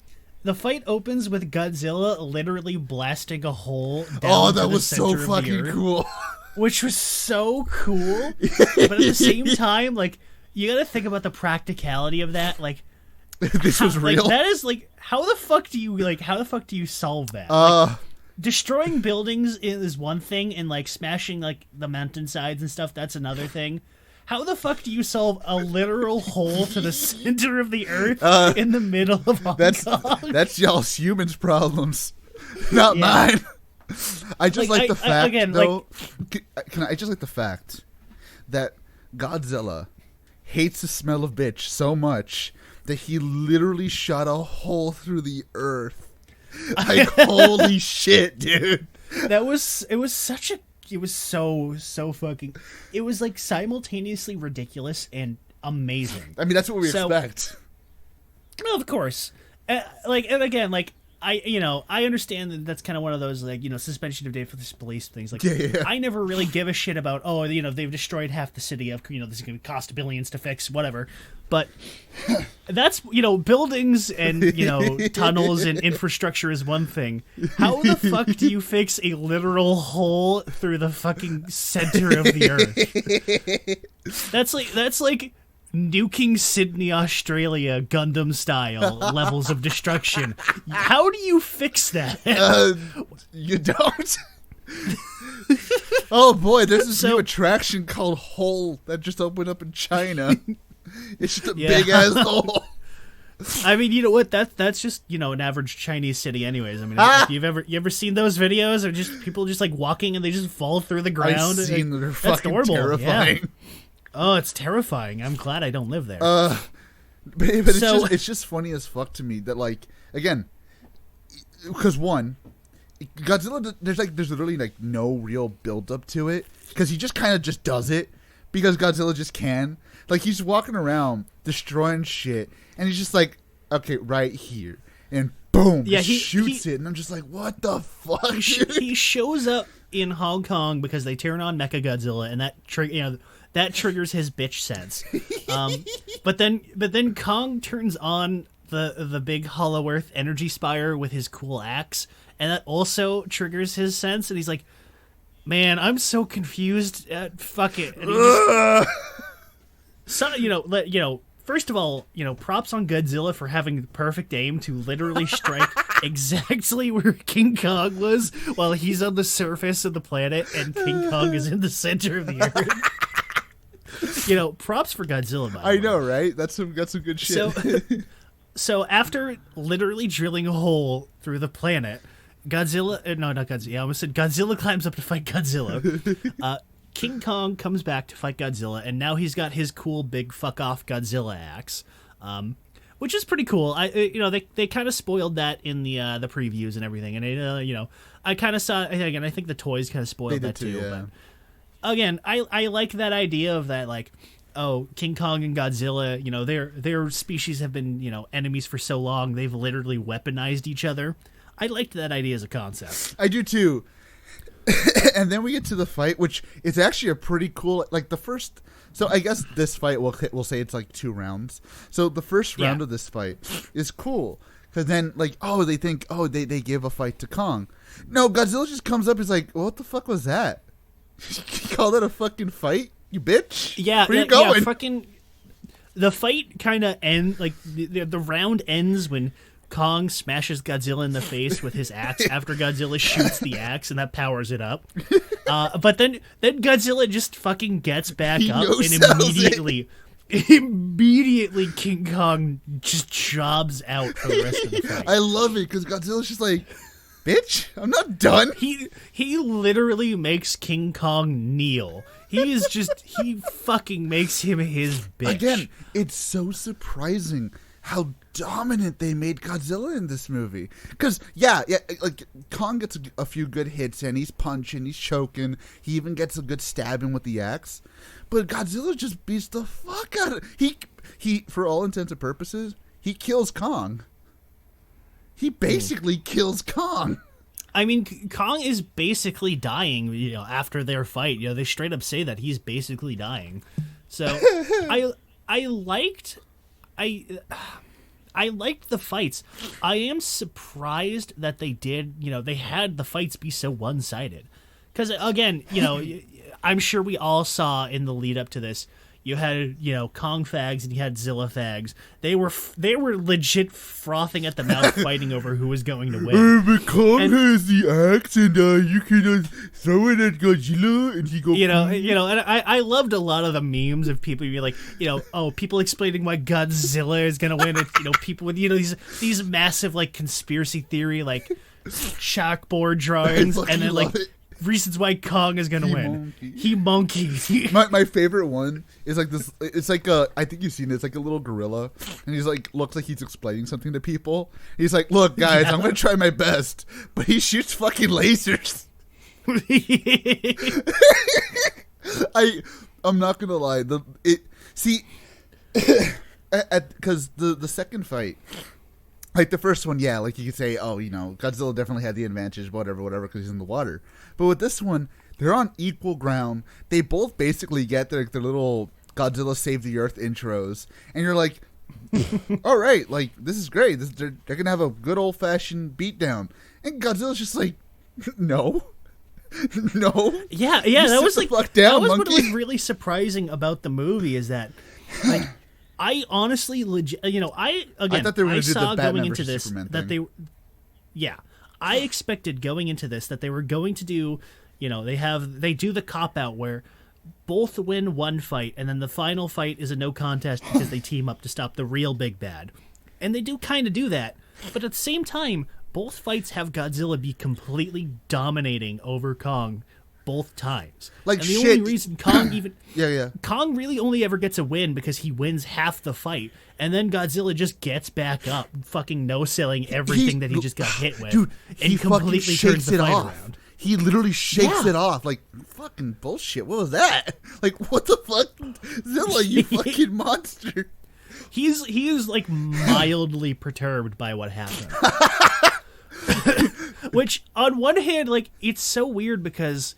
[SPEAKER 3] the fight opens with Godzilla literally blasting a hole down
[SPEAKER 2] oh,
[SPEAKER 3] to
[SPEAKER 2] that
[SPEAKER 3] the
[SPEAKER 2] was so
[SPEAKER 3] center of the
[SPEAKER 2] fucking
[SPEAKER 3] earth,
[SPEAKER 2] cool.
[SPEAKER 3] which was so cool. But at the same time, like, you gotta think about the practicality of that. Like,
[SPEAKER 2] this was real.
[SPEAKER 3] Like, that is like, how the fuck do you solve that? Like, destroying buildings is one thing, and like smashing like the mountainsides and stuff, that's another thing. How the fuck do you solve a literal hole to the center of the earth in the middle of Hong Kong?
[SPEAKER 2] That's y'all's humans' problems, not mine. I just like the fact, though. I just like the fact that Godzilla hates the smell of bitch so much that he literally shot a hole through the earth. Like, holy shit, dude!
[SPEAKER 3] It was so fucking. It was like simultaneously ridiculous and amazing.
[SPEAKER 2] I mean, that's what we expect.
[SPEAKER 3] Well, of course. And again, like, I understand that that's kind of one of those, like, suspension of disbelief things. Like, I never really give a shit about, they've destroyed half the city of, this is going to cost billions to fix, whatever. But that's, buildings and, tunnels and infrastructure is one thing. How the fuck do you fix a literal hole through the fucking center of the earth? That's like nuking Sydney, Australia, Gundam style levels of destruction. How do you fix that?
[SPEAKER 2] You don't. Oh boy, there's this new attraction called Hole that just opened up in China. It's just a big ass hole.
[SPEAKER 3] I mean, you know what? That's just, an average Chinese city, anyways. I mean, if you ever seen those videos, or just people just like walking and they just fall through the ground?
[SPEAKER 2] I've seen them. They're fucking terrifying.
[SPEAKER 3] Yeah. Oh, it's terrifying. I'm glad I don't live there.
[SPEAKER 2] But it's just funny as fuck to me that, like, again, because one, Godzilla, there's literally like no real build up to it because he just kind of just does it because Godzilla just can. Like, he's walking around destroying shit, and he's just like, okay, right here, and boom, he shoots it, and I'm just like, what the fuck?
[SPEAKER 3] He shows up in Hong Kong because they turn on Mechagodzilla, and that triggers his bitch sense. But then Kong turns on the big Hollow Earth energy spire with his cool axe, and that also triggers his sense, and he's like, man, I'm so confused. Fuck it. And he just, first of all, props on Godzilla for having the perfect aim to literally strike exactly where King Kong was while he's on the surface of the planet and King Kong is in the center of the earth. Props for Godzilla, by the way.
[SPEAKER 2] I know, right? That's some good shit.
[SPEAKER 3] So after literally drilling a hole through the planet, not Godzilla. I almost said Godzilla climbs up to fight Godzilla. King Kong comes back to fight Godzilla, and now he's got his cool big fuck off Godzilla axe, which is pretty cool. They kind of spoiled that in the previews and everything, and I kind of saw again. I think the toys kind of spoiled that too.
[SPEAKER 2] Yeah.
[SPEAKER 3] But again, I like that idea of that, like, oh, King Kong and Godzilla, their species have been enemies for so long they've literally weaponized each other. I liked that idea as a concept.
[SPEAKER 2] I do too. And then we get to the fight, which is actually a pretty cool, like the first. So I guess this fight we'll say it's like 2 rounds. So the first round of this fight is cool because then they think they give a fight to Kong. No, Godzilla just comes up. He's like, what the fuck was that? You call that a fucking fight, you bitch?
[SPEAKER 3] Yeah,
[SPEAKER 2] where you going?
[SPEAKER 3] Yeah, fucking. The fight kind of ends the round ends when Kong smashes Godzilla in the face with his axe after Godzilla shoots the axe and that powers it up. But then Godzilla just fucking gets back up and immediately King Kong just jobs out for the rest of the fight.
[SPEAKER 2] I love it because Godzilla's just like, bitch, I'm not done.
[SPEAKER 3] He literally makes King Kong kneel. He fucking makes him his bitch.
[SPEAKER 2] Again, it's so surprising how dominant they made Godzilla in this movie. Because, like, Kong gets a few good hits in. He's punching, he's choking. He even gets a good stabbing with the axe. But Godzilla just beats the fuck out of he, for all intents and purposes, he kills Kong. He basically kills Kong.
[SPEAKER 3] I mean, Kong is basically dying, after their fight. They straight up say that he's basically dying. So, I liked the fights. I am surprised that they did, they had the fights be so one-sided. Because, again, I'm sure we all saw in the lead up to this, you had, Kong fags and you had Zilla fags. They were legit frothing at the mouth fighting over who was going to win.
[SPEAKER 2] But Kong has the axe and you can throw it at Godzilla and he go...
[SPEAKER 3] And I loved a lot of the memes of people being like, people explaining why Godzilla is going to win. It's, people with, these massive, like, conspiracy theory, like, chalkboard drawings. And then, like... reasons why Kong is gonna win. He monkey.
[SPEAKER 2] my favorite one is like this. It's like I think you've seen it. It's like a little gorilla, and he's like looks like he's explaining something to people. He's like, "Look, guys, I'm gonna try my best," but he shoots fucking lasers. I'm not gonna lie. Because the second fight. Like the first one, like you could say, Godzilla definitely had the advantage, whatever, because he's in the water. But with this one, they're on equal ground. They both basically get their little Godzilla Save the Earth intros, and you're like, all right, like this is great. They're gonna have a good old fashioned beatdown, and Godzilla's just like, no.
[SPEAKER 3] Yeah, that was like
[SPEAKER 2] fuck down,
[SPEAKER 3] that was
[SPEAKER 2] monkey.
[SPEAKER 3] what was really surprising about the movie is that, like. I honestly, I
[SPEAKER 2] thought they were going to do the Batman
[SPEAKER 3] into
[SPEAKER 2] versus
[SPEAKER 3] this
[SPEAKER 2] Superman
[SPEAKER 3] that
[SPEAKER 2] thing.
[SPEAKER 3] I expected going into this that they were going to do, they do the cop out where both win one fight and then the final fight is a no contest because they team up to stop the real big bad, and they do kind of do that, but at the same time, both fights have Godzilla be completely dominating over Kong. Both times.
[SPEAKER 2] Like,
[SPEAKER 3] and the only reason Kong even... Kong really only ever gets a win because he wins half the fight, and then Godzilla just gets back up, fucking no-selling everything that he just got hit with.
[SPEAKER 2] Dude,
[SPEAKER 3] and
[SPEAKER 2] he
[SPEAKER 3] completely
[SPEAKER 2] fucking
[SPEAKER 3] turns
[SPEAKER 2] shakes
[SPEAKER 3] the
[SPEAKER 2] it
[SPEAKER 3] fight
[SPEAKER 2] off.
[SPEAKER 3] around.
[SPEAKER 2] He literally shakes it off. Like, fucking bullshit. What was that? Like, what the fuck? Zilla, you fucking monster.
[SPEAKER 3] He is like mildly perturbed by what happened. Which, on one hand, like, it's so weird because...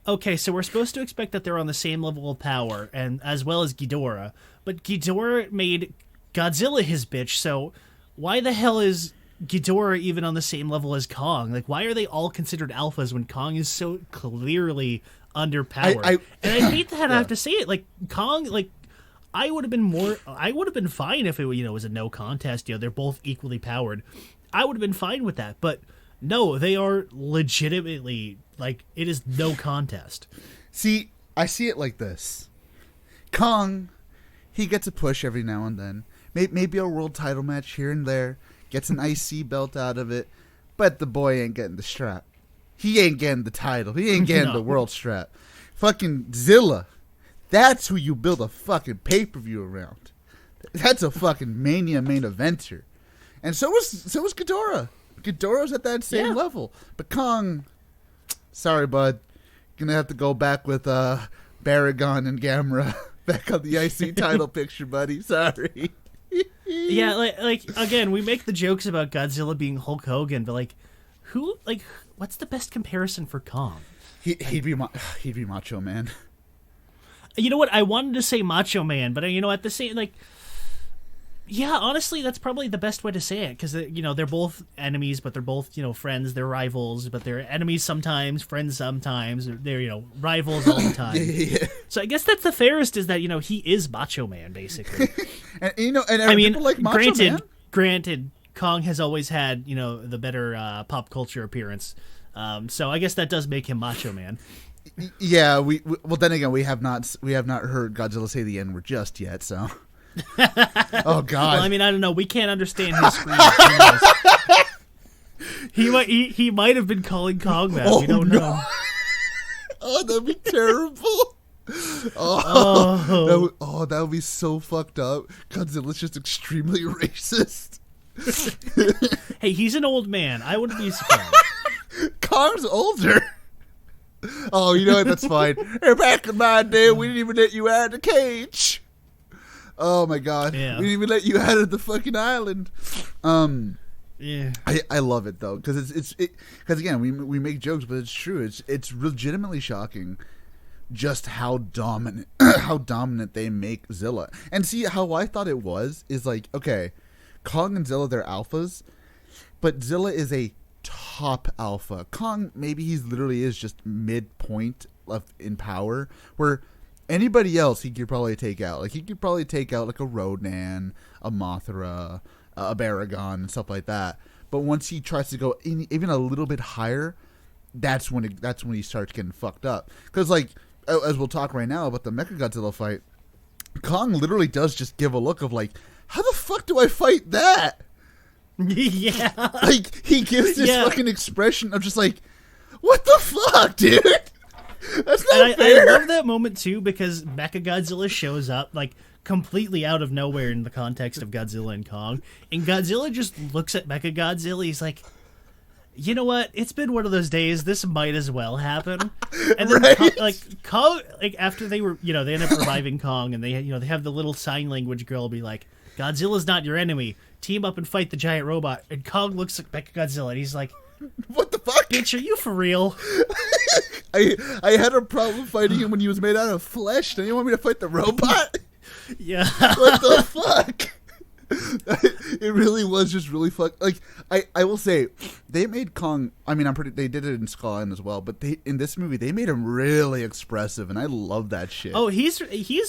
[SPEAKER 3] Okay, so we're supposed to expect that they're on the same level of power, and as well as Ghidorah, but Ghidorah made Godzilla his bitch, so why the hell is Ghidorah even on the same level as Kong? Like, why are they all considered alphas when Kong is so clearly underpowered? And I hate that I have to say it. Like, Kong, like, I would have been fine if it was a no contest. They're both equally powered. I would have been fine with that, but no, they are legitimately, like, it is no contest.
[SPEAKER 2] See, I see it like this. Kong, he gets a push every now and then. Maybe a world title match here and there. Gets an IC belt out of it. But the boy ain't getting the strap. He ain't getting the title. He ain't getting the world strap. Fucking Zilla. That's who you build a fucking pay-per-view around. That's a fucking Mania main eventer. And so was Ghidorah. Ghidorah's at that same level. But Kong, sorry, bud. Gonna have to go back with Baragon and Gamera back on the IC title picture, buddy. Sorry.
[SPEAKER 3] Yeah, like again, we make the jokes about Godzilla being Hulk Hogan, but what's the best comparison for Kong?
[SPEAKER 2] He'd be Macho Man.
[SPEAKER 3] You know what? I wanted to say Macho Man, but at the same yeah, honestly, that's probably the best way to say it because they're both enemies, but they're both friends. They're rivals, but they're enemies sometimes, friends sometimes. They're rivals all the time.
[SPEAKER 2] Yeah.
[SPEAKER 3] So I guess that's the fairest is that he is Macho Man basically.
[SPEAKER 2] and people like Macho Man.
[SPEAKER 3] Granted, Kong has always had the better pop culture appearance. So I guess that does make him Macho Man.
[SPEAKER 2] Yeah, well then again we have not heard Godzilla say the N-word just yet, so. Oh God!
[SPEAKER 3] Well, I don't know. We can't understand his screams. He might have been calling Kong that. We don't know.
[SPEAKER 2] Oh, that'd be terrible. That would be so fucked up. Godzilla's just extremely racist.
[SPEAKER 3] Hey, he's an old man. I wouldn't be surprised.
[SPEAKER 2] Kong's older. Oh, you know what? That's fine. Hey, back in my day, we didn't even let you out of the cage. Oh my God!
[SPEAKER 3] Yeah.
[SPEAKER 2] We didn't even let you out of the fucking island.
[SPEAKER 3] Yeah.
[SPEAKER 2] I love it though because because again we make jokes, but it's true. It's legitimately shocking just how dominant they make Zilla. And see how I thought it was is like, okay, Kong and Zilla, they're alphas, but Zilla is a top alpha. Kong, maybe he's literally is just midpoint in power, where anybody else he could probably take out. Like he could probably take out like a Rodan, a Mothra, a Baragon, and stuff like that. But once he tries to go even a little bit higher, that's when he starts getting fucked up. Because like as we'll talk right now about the Mechagodzilla fight, Kong literally does just give a look of like, how the fuck do I fight that?
[SPEAKER 3] Yeah.
[SPEAKER 2] Like he gives this fucking expression of just like, what the fuck, dude? That's not fair.
[SPEAKER 3] I love that moment too because Mechagodzilla shows up like completely out of nowhere in the context of Godzilla and Kong, and Godzilla just looks at Mechagodzilla. He's like, you know what? It's been one of those days. This might as well happen. And then Kong, after they were, they end up reviving Kong, and they have the little sign language girl be like, Godzilla's not your enemy. Team up and fight the giant robot. And Kong looks at Mechagodzilla and he's like,
[SPEAKER 2] what the fuck?
[SPEAKER 3] Bitch, are you for real?
[SPEAKER 2] I had a problem fighting him when he was made out of flesh. Don't you want me to fight the robot?
[SPEAKER 3] Yeah.
[SPEAKER 2] What the fuck? It really was just really like I will say they made Kong. I mean, they did it in Skull Island as well, but in this movie they made him really expressive, and I love that shit.
[SPEAKER 3] Oh, he's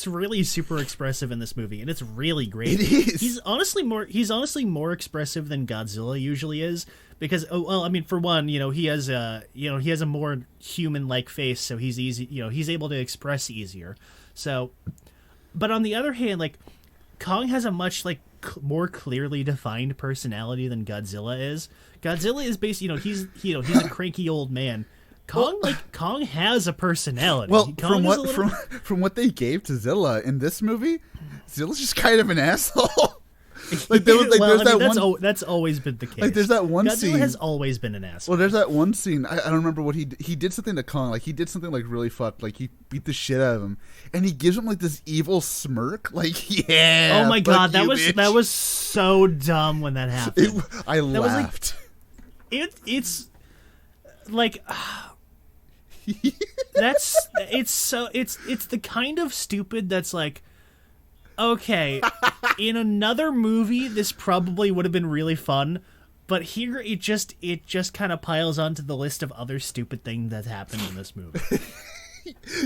[SPEAKER 3] really super expressive in this movie, and it's really great.
[SPEAKER 2] It is.
[SPEAKER 3] He's honestly more expressive than Godzilla usually is because for one, he has a more human-like face, so he's easy. He's able to express easier. So, but on the other hand, like Kong has a much more clearly defined personality than Godzilla is. Godzilla is basically, he's a cranky old man. Kong has a personality.
[SPEAKER 2] Well, from what they gave to Zilla in this movie, Zilla's just kind of an asshole.
[SPEAKER 3] That's always been the case.
[SPEAKER 2] Like there's that one
[SPEAKER 3] Godzilla
[SPEAKER 2] scene.
[SPEAKER 3] has always been an asshole.
[SPEAKER 2] Well, there's that one scene. I don't remember what he did something to Kong. Like he did something like really fucked. Like he beat the shit out of him, and he gives him like this evil smirk. Like yeah.
[SPEAKER 3] Oh my God,
[SPEAKER 2] bitch.
[SPEAKER 3] that was so dumb when that happened.
[SPEAKER 2] I laughed.
[SPEAKER 3] It's like. It's the kind of stupid that's like, okay, in another movie this probably would have been really fun, but here it just kind of piles onto the list of other stupid things that happened in this movie.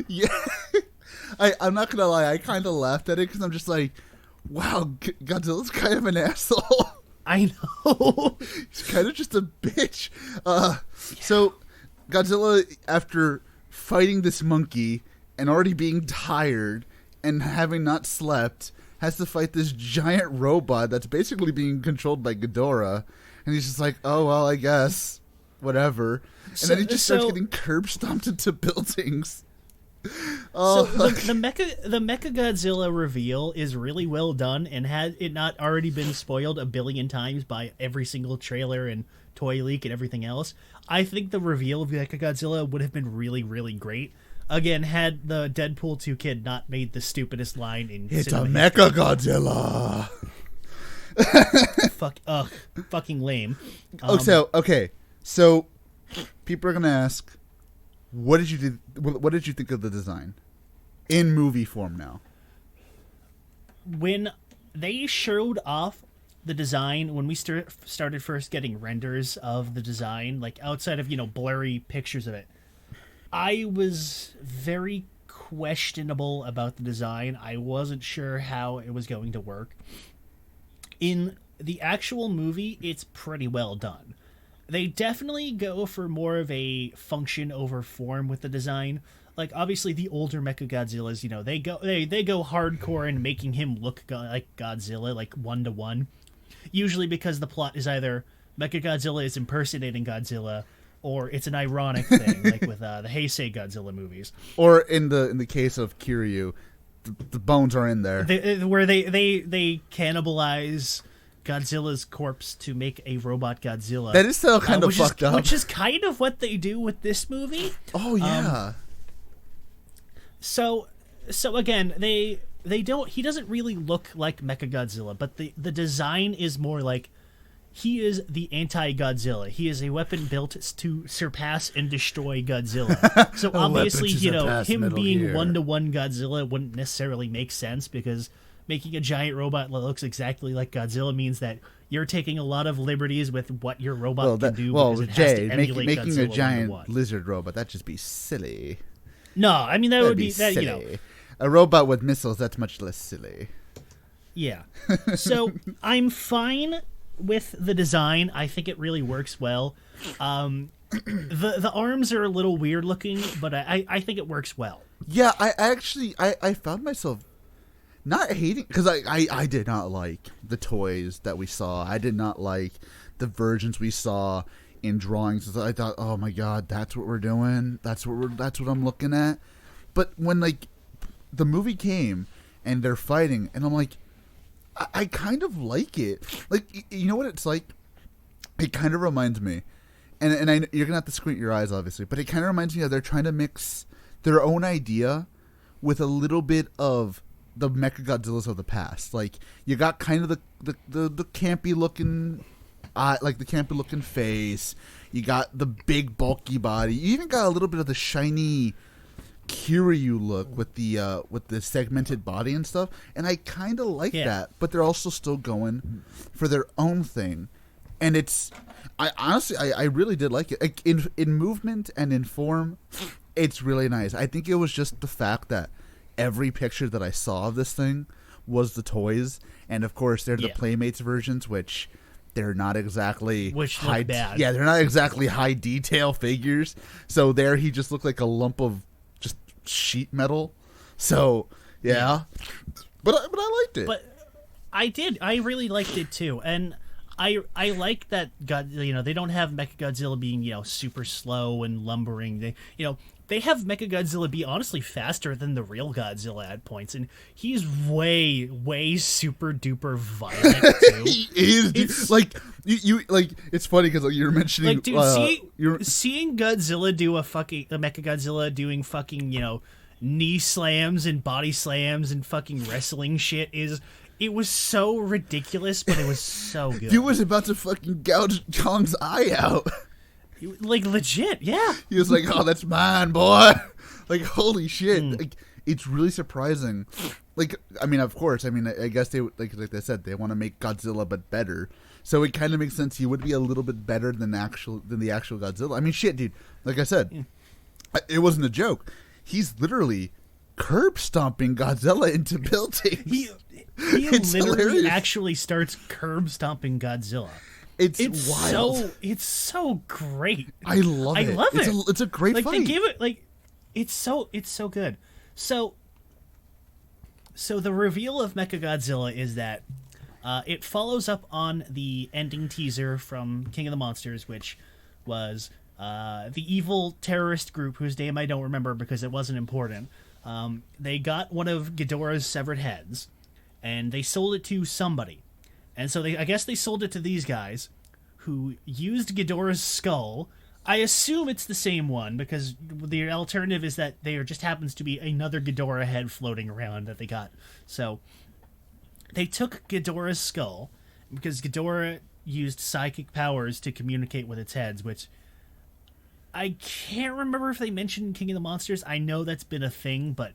[SPEAKER 2] Yeah, I'm not gonna lie, I kind of laughed at it because I'm just like, wow, Godzilla's kind of an asshole.
[SPEAKER 3] I know.
[SPEAKER 2] He's kind of just a bitch. So Godzilla, after fighting this monkey and already being tired and having not slept, has to fight this giant robot that's basically being controlled by Ghidorah. And he's just like, oh, well, I guess. Whatever. And then he just starts getting curb stomped into buildings. Oh,
[SPEAKER 3] so the Mechagodzilla reveal is really well done, and had it not already been spoiled a billion times by every single trailer and toy leak and everything else, I think the reveal of Mechagodzilla would have been really, really great. Again, had the Deadpool 2 kid not made the stupidest line in
[SPEAKER 2] it's a
[SPEAKER 3] cinema
[SPEAKER 2] Mechagodzilla.
[SPEAKER 3] Fucking lame.
[SPEAKER 2] So people are gonna ask, What did you think of the design in movie form now?
[SPEAKER 3] When they showed off the design, when we started first getting renders of the design, like outside of, blurry pictures of it, I was very questionable about the design. I wasn't sure how it was going to work. In the actual movie, it's pretty well done. They definitely go for more of a function over form with the design. Like, obviously, the older Mechagodzillas, they go hardcore in making him look like Godzilla, like 1-to-1. Usually because the plot is either Mechagodzilla is impersonating Godzilla, or it's an ironic thing, like with the Heisei Godzilla movies.
[SPEAKER 2] Or in the case of Kiryu, the bones are in there.
[SPEAKER 3] Where they cannibalize Godzilla's corpse to make a robot Godzilla.
[SPEAKER 2] That is still kind of fucked up.
[SPEAKER 3] Which is kind of what they do with this movie.
[SPEAKER 2] Oh, yeah.
[SPEAKER 3] So again, he doesn't really look like Mechagodzilla, but the design is more like he is the anti-Godzilla. He is a weapon built to surpass and destroy Godzilla. So obviously, him being 1-to-1 Godzilla wouldn't necessarily make sense, because making a giant robot that looks exactly like Godzilla means that you're taking a lot of liberties with what your robot can do.
[SPEAKER 2] Well,
[SPEAKER 3] because it has
[SPEAKER 2] Jay,
[SPEAKER 3] to emulate
[SPEAKER 2] making
[SPEAKER 3] Godzilla
[SPEAKER 2] a giant
[SPEAKER 3] 1-to-1.
[SPEAKER 2] lizard robot, that'd just be silly.
[SPEAKER 3] No, I mean, that would be that,
[SPEAKER 2] silly. A robot with missiles, that's much less silly.
[SPEAKER 3] Yeah. So I'm fine with the design. I think it really works well. The arms are a little weird looking, but I think it works well.
[SPEAKER 2] Yeah, I found myself not hating, because I did not like the toys that we saw. I did not like the versions we saw in drawings. I thought, oh my god, that's what we're doing. That's what I'm looking at. But when the movie came and they're fighting, and I'm like, I kind of like it. Like, you know what it's like? It kind of reminds me, and you're gonna have to squint your eyes, obviously, but it kind of reminds me of they're trying to mix their own idea with a little bit of the Mechagodzillas of the past. Like, you got kind of the campy looking like the campy looking face. You got the big bulky body. You even got a little bit of the shiny Kiryu look with the segmented body and stuff. And I kind of like that, but they're also still going for their own thing. And I honestly really did like it. Like, in movement and in form, it's really nice. I think it was just the fact that every picture that I saw of this thing was the toys, and of course they're the Playmates versions, which they're not exactly
[SPEAKER 3] look bad.
[SPEAKER 2] Yeah, they're not exactly high detail figures. So there, he just looked like a lump of just sheet metal. So yeah. But I liked it.
[SPEAKER 3] But I really liked it too, and I like that they don't have Mechagodzilla being super slow and lumbering. They have Mechagodzilla be honestly faster than the real Godzilla at points, and he's way, way super duper violent too.
[SPEAKER 2] He is, dude. Like you like. It's funny because you were mentioning,
[SPEAKER 3] like, dude, seeing Godzilla do a Mechagodzilla doing fucking knee slams and body slams and fucking wrestling shit it was so ridiculous, but it was so good.
[SPEAKER 2] Dude was about to fucking gouge Kong's eye out.
[SPEAKER 3] Like, legit, yeah.
[SPEAKER 2] He was like, "Oh, that's mine, boy!" Like, holy shit! Like, it's really surprising. Like, I mean, of course, I guess they like they said, they want to make Godzilla but better. So it kind of makes sense. He would be a little bit better than the actual Godzilla. I mean, shit, dude. Like I said, it wasn't a joke. He's literally curb stomping Godzilla into buildings.
[SPEAKER 3] He literally actually starts curb stomping Godzilla.
[SPEAKER 2] It's wild.
[SPEAKER 3] It's so great.
[SPEAKER 2] I love it. It's a great fight.
[SPEAKER 3] They give it it's so good. So the reveal of Mechagodzilla is that it follows up on the ending teaser from King of the Monsters, which was the evil terrorist group whose name I don't remember because it wasn't important. They got one of Ghidorah's severed heads, and they sold it to somebody. And so I guess they sold it to these guys, who used Ghidorah's skull. I assume it's the same one, because the alternative is that there just happens to be another Ghidorah head floating around that they got. So they took Ghidorah's skull, because Ghidorah used psychic powers to communicate with its heads, which I can't remember if they mentioned King of the Monsters. I know that's been a thing, but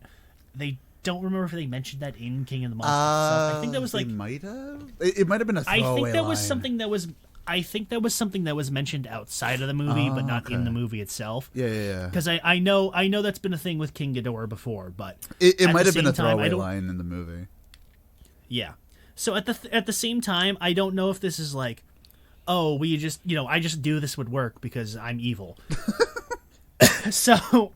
[SPEAKER 3] they don't remember if they mentioned that in King of the Monsters itself. I think that was like
[SPEAKER 2] might have. It might have been a throwaway
[SPEAKER 3] I think that was
[SPEAKER 2] line.
[SPEAKER 3] something that was. I think that was something that was mentioned outside of the movie, but not in the movie itself.
[SPEAKER 2] Yeah.
[SPEAKER 3] Because I know that's been a thing with King Ghidorah before, but
[SPEAKER 2] it might have been a throwaway line in the movie.
[SPEAKER 3] Yeah. So at the same time, I don't know if this is like, oh, we just I just do this would work because I'm evil. So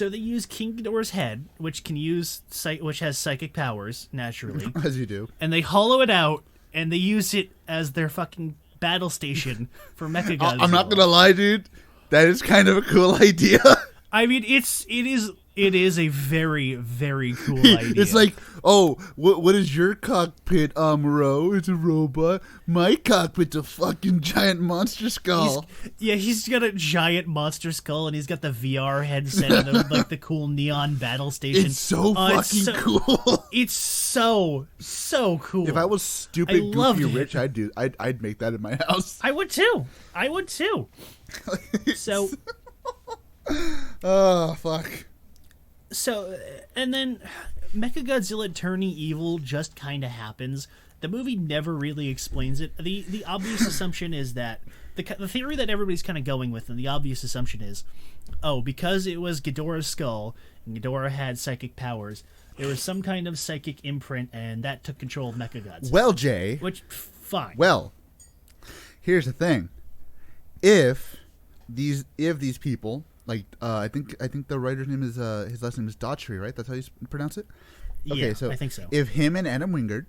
[SPEAKER 3] they use King Ghidorah's head, which has psychic powers naturally,
[SPEAKER 2] As you do.
[SPEAKER 3] and they hollow it out and they use it as their fucking battle station for Mechagodzilla.
[SPEAKER 2] I'm not gonna lie, dude. That is kind of a cool idea.
[SPEAKER 3] I mean, it is a very, very cool idea.
[SPEAKER 2] It's like, oh, what is your cockpit, Amuro? It's a robot. My cockpit's a fucking giant monster skull.
[SPEAKER 3] He's got a giant monster skull, and he's got the VR headset and the cool neon battle station.
[SPEAKER 2] It's so fucking cool.
[SPEAKER 3] It's so cool.
[SPEAKER 2] If I was stupid,
[SPEAKER 3] loved
[SPEAKER 2] goofy,
[SPEAKER 3] it.
[SPEAKER 2] rich, I'd make that in my house.
[SPEAKER 3] I would too. So,
[SPEAKER 2] oh fuck.
[SPEAKER 3] So, and then Mechagodzilla turning evil just kind of happens. The movie never really explains it. The obvious assumption is that the theory that everybody's kind of going with, and the obvious assumption is, oh, because it was Ghidorah's skull and Ghidorah had psychic powers, there was some kind of psychic imprint, and that took control of Mechagodzilla.
[SPEAKER 2] Well, Jay.
[SPEAKER 3] Which, fine.
[SPEAKER 2] Well, here's the thing. If these people, like I think the writer's name is his last name is Daughtry, right? That's how you pronounce it. Okay,
[SPEAKER 3] Yeah,
[SPEAKER 2] so
[SPEAKER 3] I think so.
[SPEAKER 2] If him and Adam Wingard,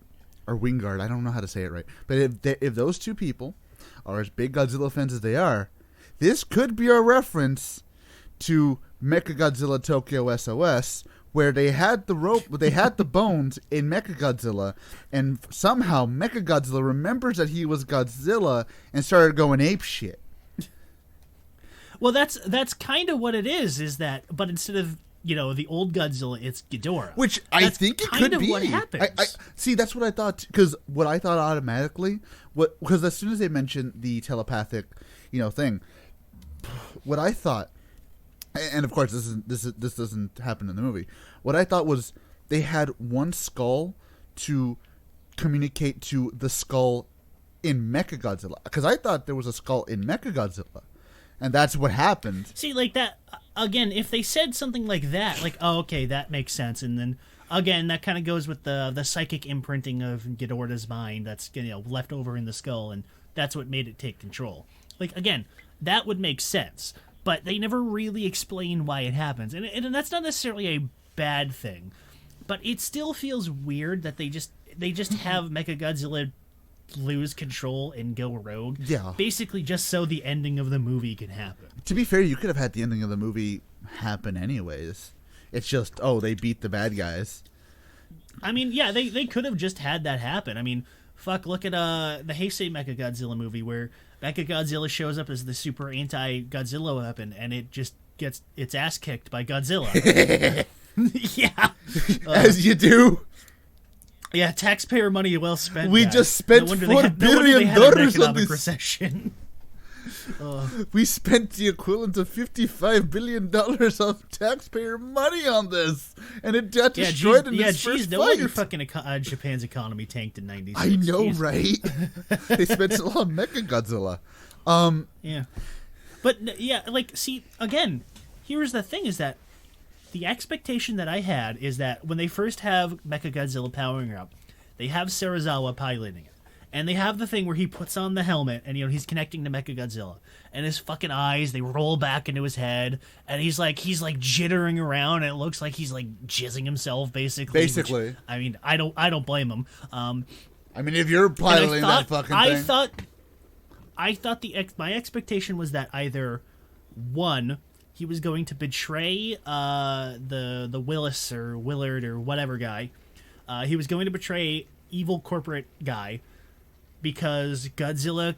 [SPEAKER 2] or Wingard, I don't know how to say it right, but if those two people are as big Godzilla fans as they are, this could be a reference to Mechagodzilla Tokyo SOS, where they had the bones in Mechagodzilla, and somehow Mechagodzilla remembers that he was Godzilla and started going ape shit.
[SPEAKER 3] Well, that's kind of what it is that, but instead of, the old Godzilla, it's Ghidorah.
[SPEAKER 2] Which I think it could be.
[SPEAKER 3] What happens.
[SPEAKER 2] I see, that's what I thought, because what I thought automatically, because as soon as they mentioned the telepathic, thing, what I thought, and of course this doesn't happen in the movie, what I thought was they had one skull to communicate to the skull in Mechagodzilla, because I thought there was a skull in Mechagodzilla. And that's what happened.
[SPEAKER 3] See, like that, again, if they said something like that, like, oh, okay, that makes sense. And then, again, that kind of goes with the psychic imprinting of Ghidorah's mind that's, left over in the skull, and that's what made it take control. Like, again, that would make sense. But they never really explain why it happens. And that's not necessarily a bad thing. But it still feels weird that they just have Mechagodzilla lose control and go rogue.
[SPEAKER 2] Yeah.
[SPEAKER 3] Basically just so the ending of the movie can happen.
[SPEAKER 2] To be fair, you could have had the ending of the movie happen anyways. It's just, they beat the bad guys.
[SPEAKER 3] I mean, yeah, they could have just had that happen. I mean, fuck, look at the Heisei Mechagodzilla movie where Mechagodzilla shows up as the super anti-Godzilla weapon and it just gets its ass kicked by Godzilla. Yeah.
[SPEAKER 2] As you do.
[SPEAKER 3] Yeah, taxpayer money well spent.
[SPEAKER 2] We
[SPEAKER 3] guys.
[SPEAKER 2] just spent $4 billion on this
[SPEAKER 3] recession.
[SPEAKER 2] We spent the equivalent of $55 billion of taxpayer money on this, and it got destroyed in its first
[SPEAKER 3] no
[SPEAKER 2] fight.
[SPEAKER 3] wonder fucking Japan's economy tanked in '96.
[SPEAKER 2] I know,
[SPEAKER 3] Jesus.
[SPEAKER 2] right? They spent so long on Mechagodzilla.
[SPEAKER 3] Yeah, but yeah, like, see, again, here's the thing: is that the expectation that I had is that when they first have Mechagodzilla powering up, they have Serizawa piloting it. And they have the thing where he puts on the helmet and, he's connecting to Mechagodzilla. And his fucking eyes, they roll back into his head. And he's like jittering around and it looks like he's like jizzing himself, basically. Which, I mean, I don't blame him.
[SPEAKER 2] I mean, if you're piloting that fucking thing.
[SPEAKER 3] I thought my expectation was that either, one, he was going to betray the Willis or Willard or whatever guy. He was going to betray evil corporate guy because Godzilla,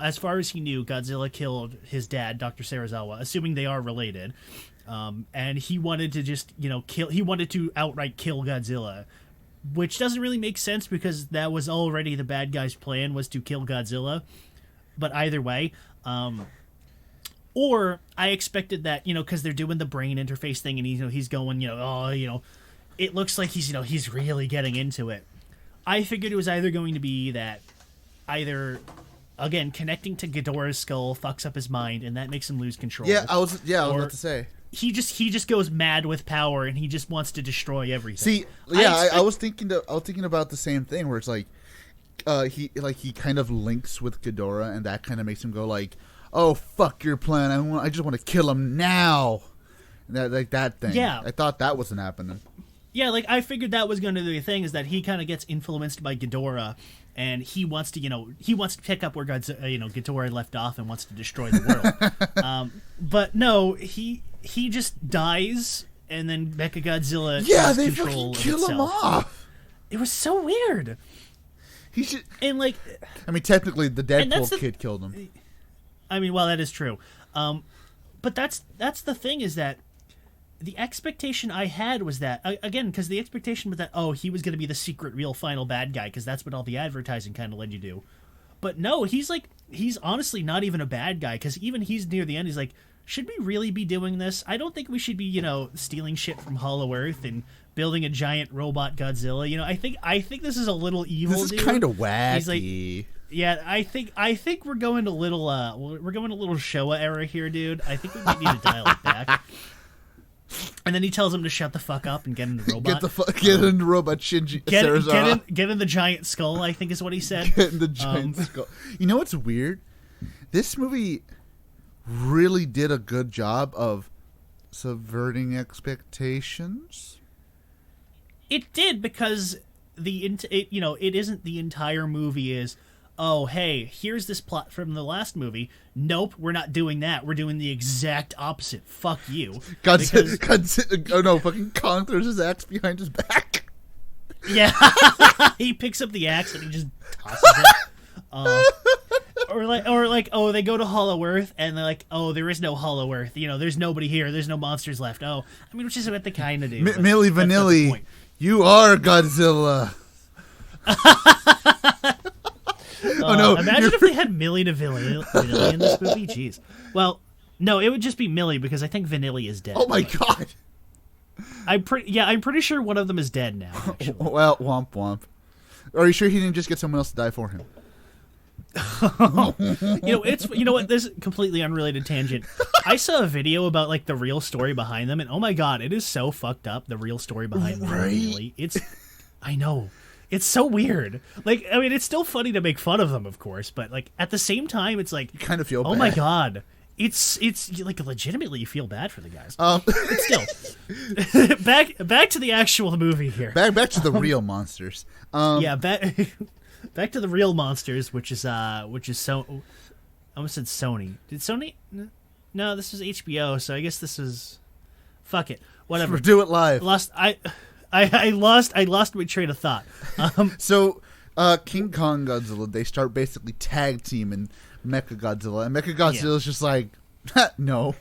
[SPEAKER 3] as far as he knew, Godzilla killed his dad, Dr. Serizawa, assuming they are related. And he wanted to just, he wanted to outright kill Godzilla, which doesn't really make sense because that was already the bad guy's plan, was to kill Godzilla. But either way, Or I expected that, because they're doing the brain interface thing, and he's going, it looks like he's really getting into it. I figured it was either going to be that again, connecting to Ghidorah's skull fucks up his mind, and that makes him lose control.
[SPEAKER 2] I was about to say.
[SPEAKER 3] He just goes mad with power, and he just wants to destroy everything.
[SPEAKER 2] See, I was thinking about the same thing, where it's like, he kind of links with Ghidorah, and that kind of makes him go like, "Oh, fuck your plan! I just want to kill him now." That thing. Yeah, I thought that wasn't happening.
[SPEAKER 3] Yeah, I figured that was going to be the thing, is that he kind of gets influenced by Ghidorah, and he wants to pick up where Ghidorah left off and wants to destroy the world. But no, he just dies, and then Mechagodzilla
[SPEAKER 2] they
[SPEAKER 3] control
[SPEAKER 2] fucking kill him off.
[SPEAKER 3] It was so weird.
[SPEAKER 2] He should,
[SPEAKER 3] and
[SPEAKER 2] technically the Deadpool kid killed him.
[SPEAKER 3] Well, that is true. But that's the thing, is that the expectation I had was that, again, because the expectation was that, he was going to be the secret real final bad guy, because that's what all the advertising kind of led you to. But no, he's honestly not even a bad guy, because even he's near the end, he's like, should we really be doing this? I don't think we should be, stealing shit from Hollow Earth and building a giant robot Godzilla. I think this is a little evil.
[SPEAKER 2] This is kind of wacky.
[SPEAKER 3] He's like, yeah, I think we're going a little Showa era here, dude. I think we might need to dial it back. And then he tells him to shut the fuck up and get in the robot.
[SPEAKER 2] Get in the robot, Shinji.
[SPEAKER 3] Get in the giant skull, I think is what he said.
[SPEAKER 2] Get in the giant skull. You know what's weird? This movie really did a good job of subverting expectations.
[SPEAKER 3] It did, because it isn't the entire movie is, oh, hey, here's this plot from the last movie. Nope, we're not doing that. We're doing the exact opposite. Fuck you.
[SPEAKER 2] Fucking Kong throws his axe behind his back.
[SPEAKER 3] Yeah. He picks up the axe and he just tosses it. Or they go to Hollow Earth and they're like, oh, there is no Hollow Earth. There's nobody here. There's no monsters left. Oh, which is what they kind of do.
[SPEAKER 2] Milli Vanilli, you are Godzilla.
[SPEAKER 3] Imagine if they had Milli Vanilli in this movie. Jeez. Well, no, it would just be Millie, because I think Vanilli is dead.
[SPEAKER 2] Oh my god.
[SPEAKER 3] I'm pretty sure one of them is dead now. Actually.
[SPEAKER 2] Well, womp womp. Are you sure he didn't just get someone else to die for him?
[SPEAKER 3] This is a completely unrelated tangent. I saw a video about the real story behind them, and oh my god, it is so fucked up, the real story behind them. Really. I know. It's so weird. It's still funny to make fun of them, of course, but at the same time, it's like,
[SPEAKER 2] you kind of feel bad.
[SPEAKER 3] Oh my god. It's legitimately you feel bad for the guys. But still. back to the actual movie here.
[SPEAKER 2] Back to the real monsters.
[SPEAKER 3] Back to the real monsters, which is so. I almost said Sony. Did Sony? No, this was HBO. So I guess this was. Fuck it. Whatever.
[SPEAKER 2] Do it live.
[SPEAKER 3] I lost my train of thought.
[SPEAKER 2] So, King Kong Godzilla, they start basically tag teaming Mechagodzilla, and Mechagodzilla's just like, no.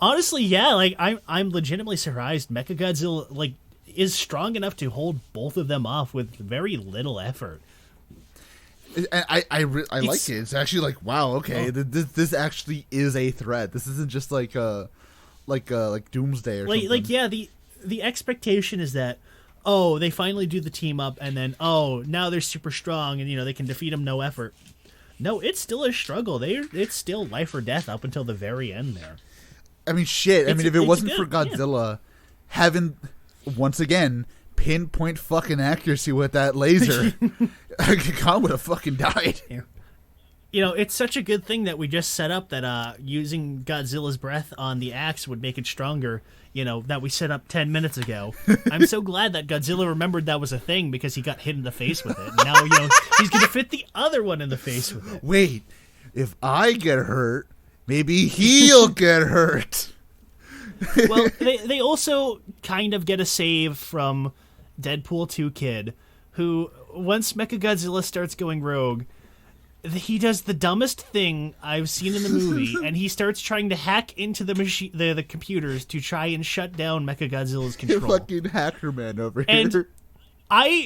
[SPEAKER 3] Honestly, yeah. I'm legitimately surprised Mechagodzilla is strong enough to hold both of them off with very little effort.
[SPEAKER 2] And I like it. It's actually wow, okay, this actually is a threat. This isn't just like Doomsday or something.
[SPEAKER 3] The expectation is that, oh, they finally do the team up, and then, oh, now they're super strong, and they can defeat them, no effort. No, it's still a struggle. It's still life or death up until the very end there.
[SPEAKER 2] Shit. If it wasn't for Godzilla having, once again, pinpoint fucking accuracy with that laser, Kong would have fucking died.
[SPEAKER 3] Yeah. It's such a good thing that we just set up that using Godzilla's breath on the axe would make it stronger, that we set up 10 minutes ago. I'm so glad that Godzilla remembered that was a thing, because he got hit in the face with it. And now, he's going to fit the other one in the face with it.
[SPEAKER 2] Wait, if I get hurt, maybe he'll get hurt.
[SPEAKER 3] Well, they also kind of get a save from Deadpool 2 Kid, who, once Mechagodzilla starts going rogue, he does the dumbest thing I've seen in the movie, and he starts trying to hack into the machine, the computers, to try and shut down Mechagodzilla's control.
[SPEAKER 2] You're fucking hacker man over
[SPEAKER 3] and
[SPEAKER 2] here.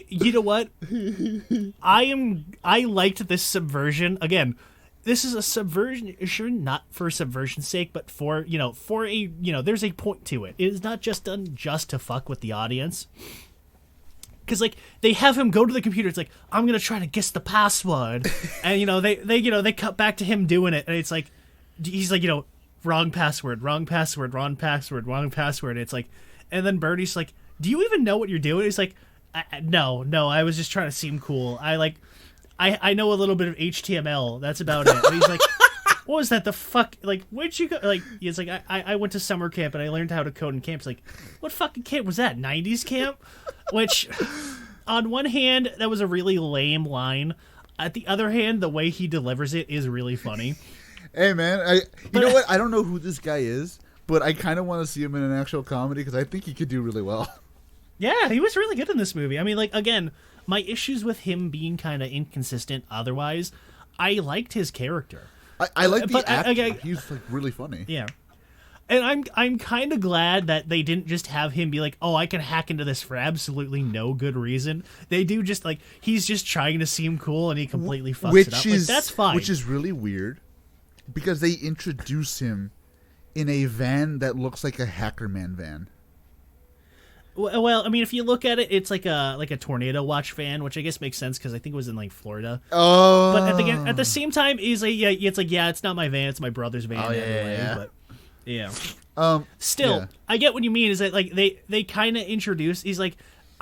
[SPEAKER 3] You know what? I liked this subversion. Again, this is a subversion, not for subversion's sake, but for a there's a point to it. It is not just done just to fuck with the audience. Because like they have him go to the computer, it's like, I'm gonna try to guess the password, and they cut back to him doing it, and it's like he's like wrong password, wrong password, wrong password, wrong password. It's like, and then Birdie's like, do you even know what you're doing? He's like, no, I was just trying to seem cool. I know a little bit of HTML. That's about it. And he's like, what was that? The fuck? Like, where'd you go? Like, he's like, I went to summer camp and I learned how to code in camp. It's like, what fucking camp was that? 90s camp? Which, on one hand, that was a really lame line. At the other hand, the way he delivers it is really funny.
[SPEAKER 2] Hey, man, you know what? I don't know who this guy is, but I kind of want to see him in an actual comedy because I think he could do really well.
[SPEAKER 3] Yeah, he was really good in this movie. I mean, like, again, my issues with him being kind of inconsistent otherwise, I liked his character.
[SPEAKER 2] I like the actor. He's like really funny.
[SPEAKER 3] Yeah. And I'm kind of glad that they didn't just have him be like, oh, I can hack into this for absolutely no good reason. They do just like, he's just trying to seem cool and he completely fucks it up. Like, that's fine.
[SPEAKER 2] Which is really weird because they introduce him in a van that looks like a Hacker Man van.
[SPEAKER 3] Well, I mean, if you look at it, it's like a tornado watch van, which I guess makes sense because I think it was in like Florida.
[SPEAKER 2] Oh,
[SPEAKER 3] but at the same time, it's not my van, it's my brother's van.
[SPEAKER 2] Oh yeah.
[SPEAKER 3] But yeah.
[SPEAKER 2] Still,
[SPEAKER 3] yeah. I get what you mean. Is that like they kind of introduce? He's like,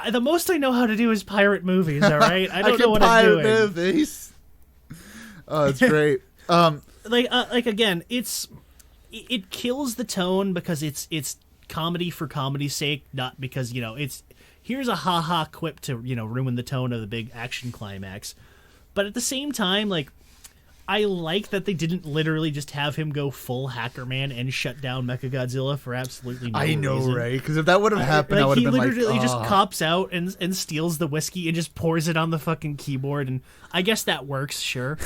[SPEAKER 3] the most I know how to do is pirate movies. All right, I don't know what I'm doing.
[SPEAKER 2] Movies. Oh, it's great.
[SPEAKER 3] Like again, it kills the tone because it's comedy for comedy's sake, not because it's here's a ha-ha quip to ruin the tone of the big action climax. But at the same time, like, I like that they didn't literally just have him go full Hacker Man and shut down Mechagodzilla for absolutely no reason. I know,
[SPEAKER 2] right? Because if that would have happened, I would have been like,
[SPEAKER 3] he literally just cops out and steals the whiskey and just pours it on the fucking keyboard, and I guess that works, sure.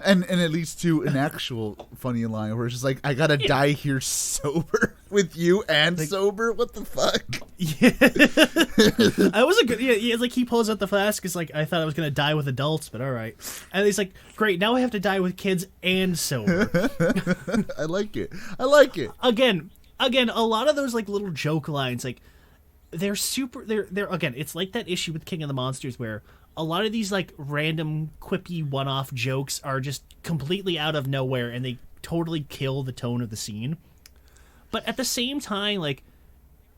[SPEAKER 2] And it leads to an actual funny line where it's just like, I gotta die here sober with you and like, sober? What the fuck?
[SPEAKER 3] Yeah. That was a good... Yeah, it's like he pulls out the flask. It's like, I thought I was gonna die with adults, but all right. And he's like, great, now I have to die with kids and sober.
[SPEAKER 2] I like it.
[SPEAKER 3] Again, a lot of those like little joke lines, like, they're again, it's like that issue with King of the Monsters where a lot of these like random quippy one-off jokes are just completely out of nowhere and they totally kill the tone of the scene. But at the same time, like,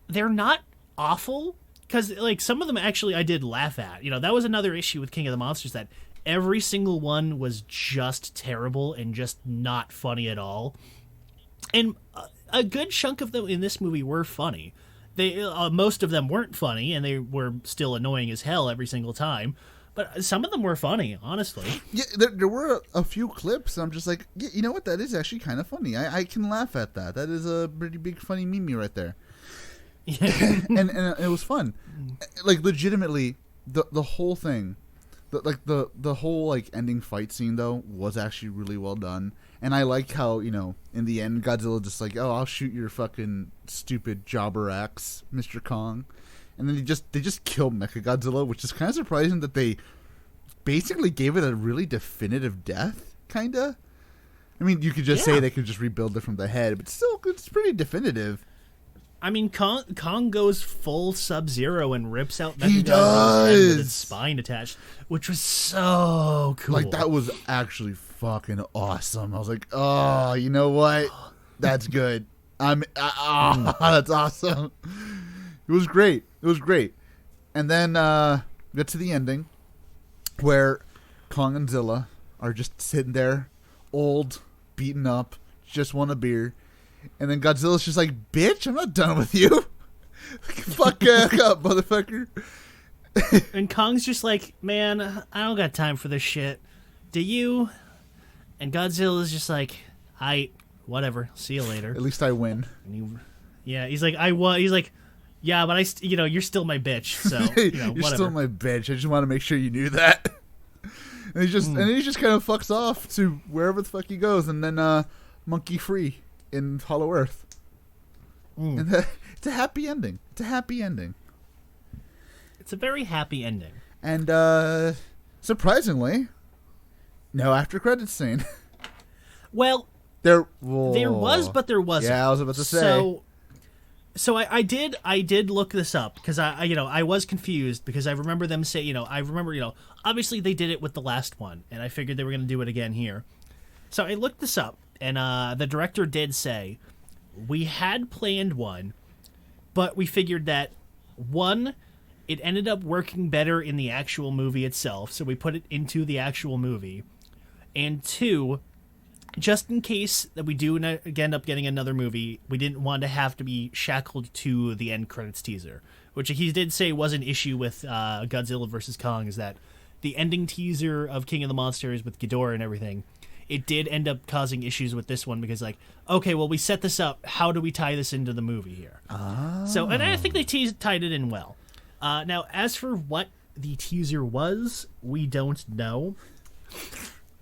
[SPEAKER 3] they're not awful because like some of them actually I did laugh at. That was another issue with King of the Monsters, that every single one was just terrible and just not funny at all. And a good chunk of them in this movie were funny. Most of them weren't funny, and they were still annoying as hell every single time. But some of them were funny, honestly.
[SPEAKER 2] Yeah, there were a few clips. I'm just like, yeah, you know what? That is actually kind of funny. I can laugh at that. That is a pretty big funny meme right there. Yeah. and it was fun. Like, legitimately, the whole thing, the whole like ending fight scene though was actually really well done. And I like how, in the end, Godzilla just like, oh, I'll shoot your fucking stupid jobber axe, Mr. Kong. And then they just kill Mechagodzilla, which is kind of surprising that they basically gave it a really definitive death, kind of. I mean, you could just say they could just rebuild it from the head, but still, it's pretty definitive.
[SPEAKER 3] I mean, Kong goes full Sub-Zero and rips out
[SPEAKER 2] Mechagodzilla's
[SPEAKER 3] head with its spine attached, which was so cool.
[SPEAKER 2] Like, that was actually fucking awesome. I was like, oh, you know what? That's good. That's awesome. It was great. And then get to the ending where Kong and Zilla are just sitting there, old, beaten up, just want a beer. And then Godzilla's just like, bitch, I'm not done with you. Fuck up, motherfucker.
[SPEAKER 3] And Kong's just like, man, I don't got time for this shit. Do you? And Godzilla's just like, whatever. See you later.
[SPEAKER 2] At least I win.
[SPEAKER 3] He's like, He's like, yeah, but you're still my bitch. So
[SPEAKER 2] you're
[SPEAKER 3] whatever.
[SPEAKER 2] Still my bitch. I just want to make sure you knew that. And he just kind of fucks off to wherever the fuck he goes, and then monkey free in Hollow Earth. And it's a happy ending. It's
[SPEAKER 3] a very happy ending.
[SPEAKER 2] And surprisingly, no after credits scene.
[SPEAKER 3] Well,
[SPEAKER 2] There
[SPEAKER 3] was, but there wasn't.
[SPEAKER 2] Yeah, I was about to say.
[SPEAKER 3] So I did look this up because I was confused because I remember them say obviously they did it with the last one and I figured they were going to do it again here. So I looked this up and the director did say we had planned one, but we figured that one, it ended up working better in the actual movie itself, so we put it into the actual movie, and two, just in case that we do end up getting another movie, we didn't want to have to be shackled to the end credits teaser, which he did say was an issue with Godzilla vs. Kong, is that the ending teaser of King of the Monsters with Ghidorah and everything, it did end up causing issues with this one because, like, okay, well, we set this up. How do we tie this into the movie here? So, and I think they tied it in well. Now, as for what the teaser was, we don't know.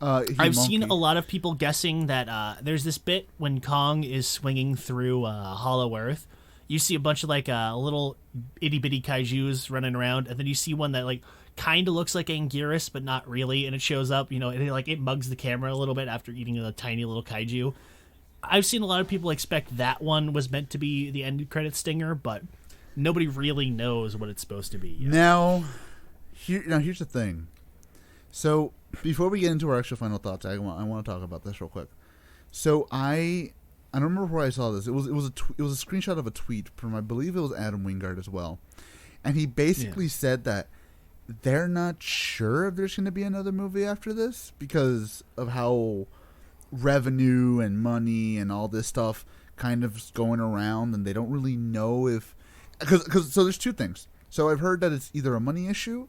[SPEAKER 3] I've seen a lot of people guessing that there's this bit when Kong is swinging through Hollow Earth. You see a bunch of like little itty bitty kaijus running around, and then you see one that like kind of looks like Anguirus, but not really, and it shows up, and it mugs the camera a little bit after eating a tiny little kaiju. I've seen a lot of people expect that one was meant to be the end credit stinger, but nobody really knows what it's supposed to be yet.
[SPEAKER 2] Now, here's the thing. So before we get into our actual final thoughts, I want to talk about this real quick. So I don't remember where I saw this. It was a screenshot of a tweet from, I believe it was Adam Wingard as well, and he basically said that they're not sure if there's going to be another movie after this because of how revenue and money and all this stuff kind of is going around, and they don't really know if so there's two things. So I've heard that it's either a money issue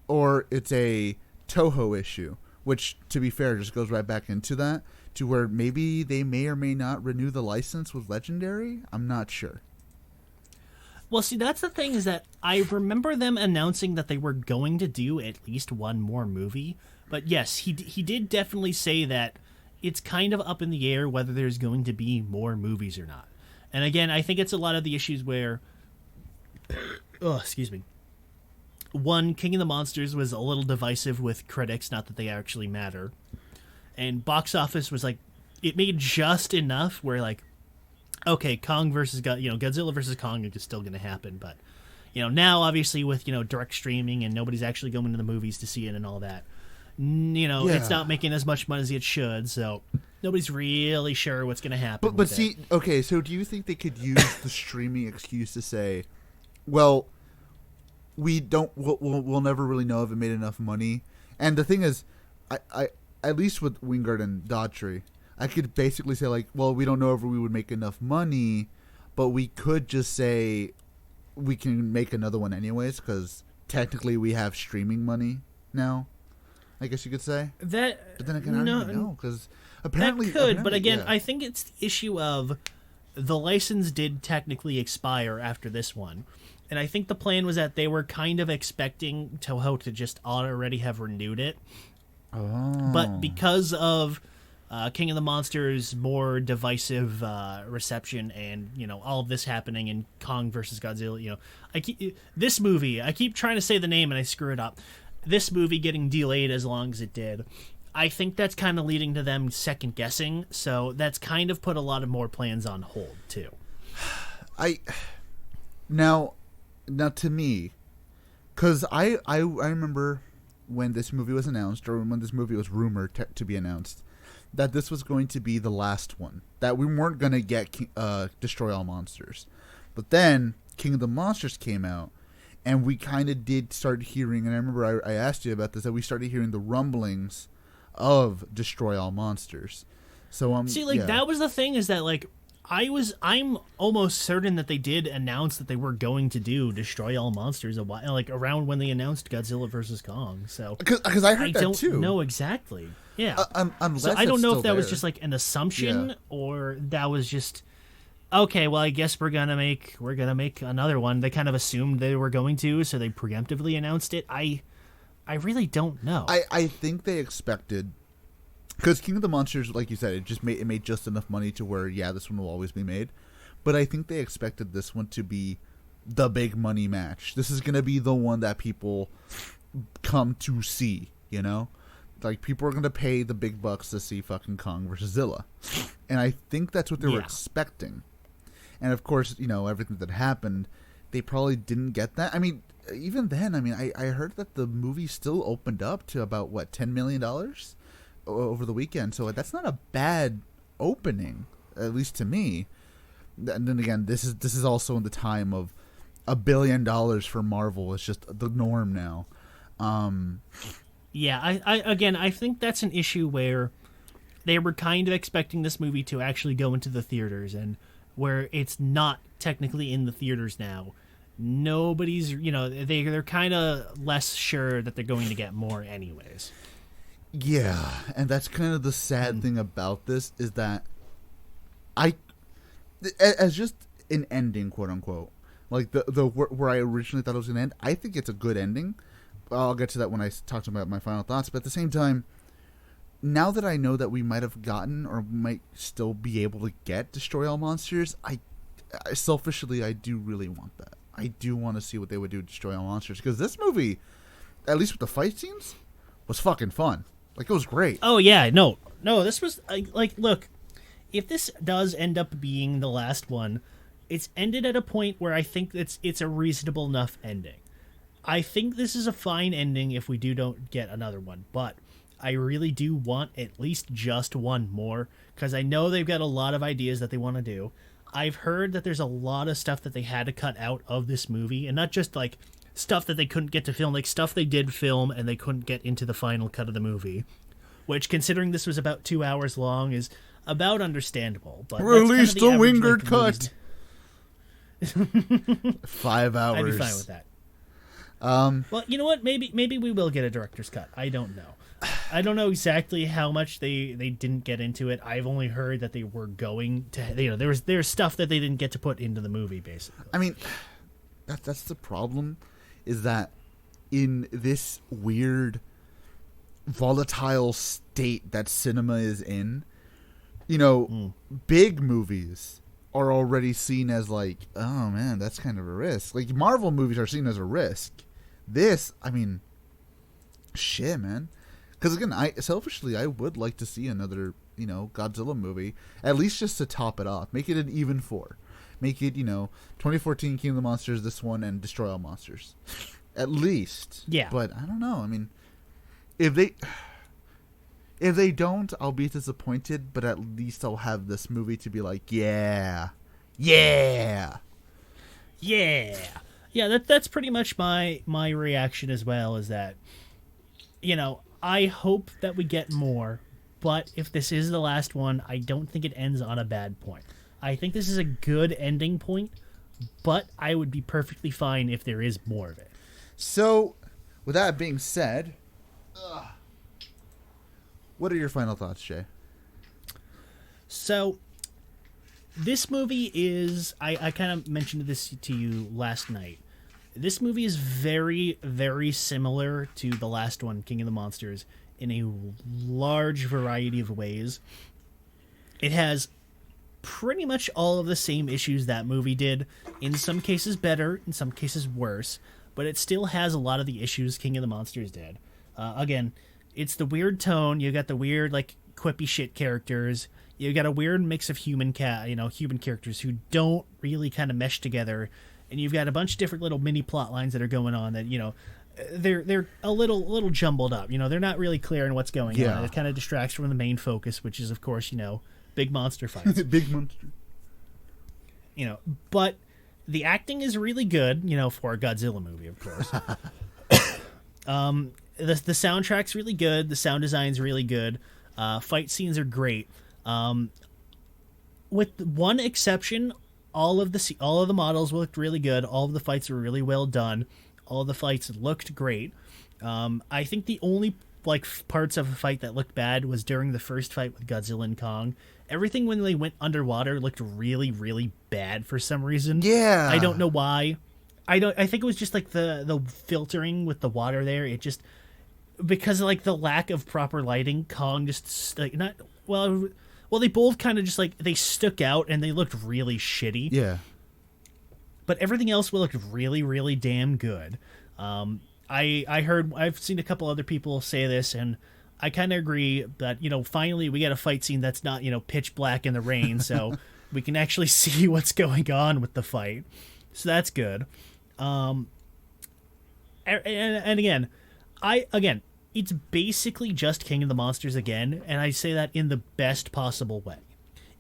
[SPEAKER 2] or it's a Toho issue, which, to be fair, just goes right back into that, to where maybe they may or may not renew the license with Legendary. I'm not sure.
[SPEAKER 3] Well, see, that's the thing, is that I remember them announcing that they were going to do at least one more movie. But yes, he did definitely say that it's kind of up in the air whether there's going to be more movies or not. And again, I think it's a lot of the issues where... excuse me. One, King of the Monsters was a little divisive with critics, not that they actually matter. And box office was like, it made just enough where, like, okay, Kong versus Godzilla versus Kong is still going to happen, but now obviously with direct streaming and nobody's actually going to the movies to see it and all that, it's not making as much money as it should, so nobody's really sure what's going to happen.
[SPEAKER 2] But see, okay, so do you think they could use the streaming excuse to say, well, we'll never really know if it made enough money? And the thing is, I at least with Wingard and Daughtry, I could basically say, like, well, we don't know if we would make enough money, but we could just say we can make another one anyways, because technically we have streaming money now, I guess you could say. But then again, I don't even know, because apparently...
[SPEAKER 3] But again, I think it's the issue of the license did technically expire after this one. And I think the plan was that they were kind of expecting Toho to just already have renewed it.
[SPEAKER 2] Oh.
[SPEAKER 3] But because of... King of the Monsters' more divisive reception, and all of this happening in Kong versus Godzilla. I keep trying to say the name and I screw it up. This movie getting delayed as long as it did, I think that's kind of leading to them second guessing. So that's kind of put a lot of more plans on hold too.
[SPEAKER 2] Now to me, because I remember when this movie was announced, or when this movie was rumored to be announced, that this was going to be the last one, that we weren't going to get Destroy All Monsters. But then King of the Monsters came out, and we kind of did start hearing, and I remember I asked you about this, that we started hearing the rumblings of Destroy All Monsters. So
[SPEAKER 3] that was the thing, is that like I'm almost certain that they did announce that they were going to do Destroy All Monsters a while, like around when they announced Godzilla vs. Kong. So
[SPEAKER 2] because I heard that too.
[SPEAKER 3] I don't know exactly. Yeah.
[SPEAKER 2] So
[SPEAKER 3] I don't know if that was just like an assumption or that was just okay. Well, I guess we're gonna make another one. They kind of assumed they were going to, so they preemptively announced it. I really don't know.
[SPEAKER 2] I think they expected. Because King of the Monsters, like you said, it made just enough money to where, this one will always be made. But I think they expected this one to be the big money match. This is going to be the one that people come to see, Like, people are going to pay the big bucks to see fucking Kong versus Zilla. And I think that's what they were expecting. And, of course, you know, everything that happened, they probably didn't get that. I mean, even then, I mean, I heard that the movie still opened up to about, what, $10 million over the weekend. So that's not a bad opening, at least to me. And then again, this is also in the time of $1 billion for Marvel. It's just the norm now.
[SPEAKER 3] Yeah, I think that's an issue where they were kind of expecting this movie to actually go into the theaters, and where it's not technically in the theaters now, nobody's, you know, they're kind of less sure that they're going to get more anyways.
[SPEAKER 2] Yeah, and that's kind of the sad thing about this, is that as just an ending, quote unquote, like the where I originally thought it was going to end, I think it's a good ending. I'll get to that when I talk about my final thoughts. But at the same time, now that I know that we might have gotten or might still be able to get Destroy All Monsters, I selfishly, I do really want that. I do want to see what they would do to Destroy All Monsters, because this movie, at least with the fight scenes, was fucking fun. Like, it was great.
[SPEAKER 3] Oh yeah, no, this was like, look, if this does end up being the last one, it's ended at a point where I think it's a reasonable enough ending. I think this is a fine ending if we don't get another one, but I really do want at least just one more, because I know they've got a lot of ideas that they want to do. I've heard that there's a lot of stuff that they had to cut out of this movie, and not just like stuff that they couldn't get to film, like stuff they did film and they couldn't get into the final cut of the movie, which, considering this was about 2 hours long, is about understandable. But
[SPEAKER 2] release
[SPEAKER 3] the
[SPEAKER 2] Wingard cut. 5 hours.
[SPEAKER 3] I'd be fine with that. Well, you know what? Maybe we will get a director's cut. I don't know. I don't know exactly how much they didn't get into it. I've only heard that they were going to. You know, there's stuff that they didn't get to put into the movie, basically.
[SPEAKER 2] I mean, that's the problem, is that in this weird, volatile state that cinema is in, you know, big movies are already seen as like, oh man, that's kind of a risk. Like, Marvel movies are seen as a risk. This, I mean, shit, man. Because again, selfishly, I would like to see another, you know, Godzilla movie, at least just to top it off. Make it an even 4. Make it, you know, 2014 King of the Monsters, this one, and Destroy All Monsters. At least.
[SPEAKER 3] Yeah.
[SPEAKER 2] But I don't know. I mean, if they don't, I'll be disappointed, but at least I'll have this movie to be like, yeah.
[SPEAKER 3] Yeah, that's pretty much my reaction as well, is that, you know, I hope that we get more, but if this is the last one, I don't think it ends on a bad point. I think this is a good ending point, but I would be perfectly fine if there is more of it.
[SPEAKER 2] So, with that being said, what are your final thoughts, Jay?
[SPEAKER 3] So, this movie is, I kind of mentioned this to you last night. This movie is very, very similar to the last one, King of the Monsters, in a large variety of ways. It has pretty much all of the same issues that movie did, in some cases better, in some cases worse, but it still has a lot of the issues King of the Monsters did. Again, it's the weird tone. You got the weird, like, quippy shit characters. You got a weird mix of human characters who don't really kind of mesh together, and you've got a bunch of different little mini plot lines that are going on that, you know, they're a little jumbled up. You know, they're not really clear in what's going on. It kind of distracts from the main focus, which is, of course, you know, big monster fights.
[SPEAKER 2] Big monster.
[SPEAKER 3] You know, but the acting is really good, you know, for a Godzilla movie, of course. The soundtrack's really good. The sound design's really good. Fight scenes are great. With one exception, all of the models looked really good. All of the fights were really well done. All of the fights looked great. I think the only parts of a fight that looked bad was during the first fight with Godzilla and Kong. Everything when they went underwater looked really, really bad for some reason.
[SPEAKER 2] Yeah.
[SPEAKER 3] I don't know why. I think it was just like the filtering with the water there. It just, because of like the lack of proper lighting, Kong just like well, they both kind of just like, they stuck out and they looked really shitty.
[SPEAKER 2] Yeah.
[SPEAKER 3] But everything else looked really, really damn good. I've seen a couple other people say this, and I kind of agree that, finally we get a fight scene that's not, pitch black in the rain, so we can actually see what's going on with the fight. So that's good. And again, it's basically just King of the Monsters again, and I say that in the best possible way.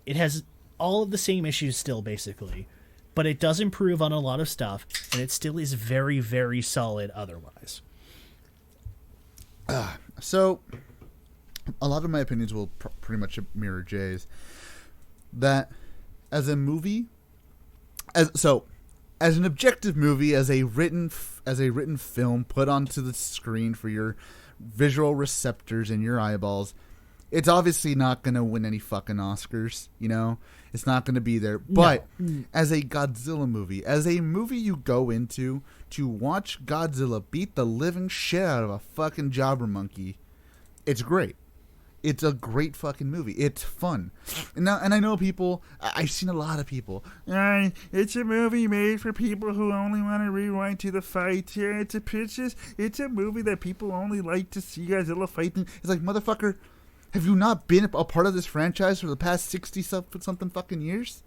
[SPEAKER 3] It has all of the same issues still, basically, but it does improve on a lot of stuff, and it still is very, very solid otherwise.
[SPEAKER 2] So, a lot of my opinions will pretty much mirror Jay's. That, as a movie, as an objective movie, as a written film put onto the screen for your visual receptors in your eyeballs, it's obviously not going to win any fucking Oscars, It's not going to be there. But as a Godzilla movie, as a movie you go into to watch Godzilla beat the living shit out of a fucking jobber monkey, it's great. It's a great fucking movie. It's fun. And I know people, I've seen a lot of people, it's a movie made for people who only want to rewind to the fight. Yeah, it's a movie that people only like to see Godzilla fighting. It's like, motherfucker, have you not been a part of this franchise for the past 60-something fucking years?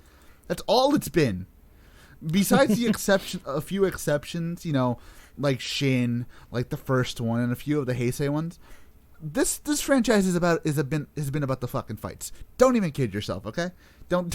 [SPEAKER 2] That's all it's been. Besides a few exceptions, like Shin, like the first one, and a few of the Heisei ones. This franchise has been about the fucking fights. Don't even kid yourself, okay? Don't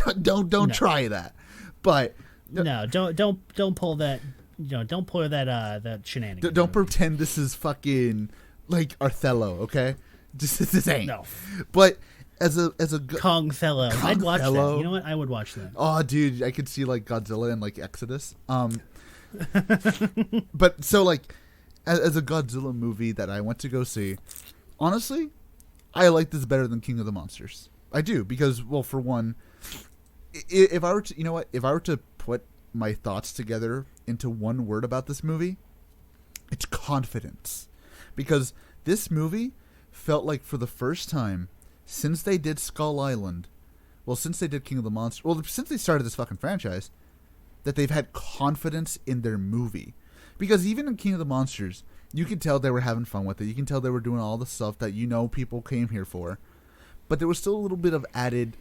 [SPEAKER 2] try that. But
[SPEAKER 3] don't pull that. Don't pull that shenanigans.
[SPEAKER 2] Don't pretend this is fucking like Othello, okay? This ain't.
[SPEAKER 3] No.
[SPEAKER 2] But as a
[SPEAKER 3] Kong Thello. I'd watch that. You know what? I would watch that.
[SPEAKER 2] Oh, dude, I could see like Godzilla and like Exodus. But so like as a Godzilla movie that I went to go see, honestly, I like this better than King of the Monsters. I do, because, well, for one, if I were to put my thoughts together into one word about this movie, it's confidence. Because this movie felt like, for the first time since they did Skull Island, since they did King of the Monsters, since they started this fucking franchise, that they've had confidence in their movie. Because even in King of the Monsters, you can tell they were having fun with it. You can tell they were doing all the stuff that people came here for. But there was still a little bit of added,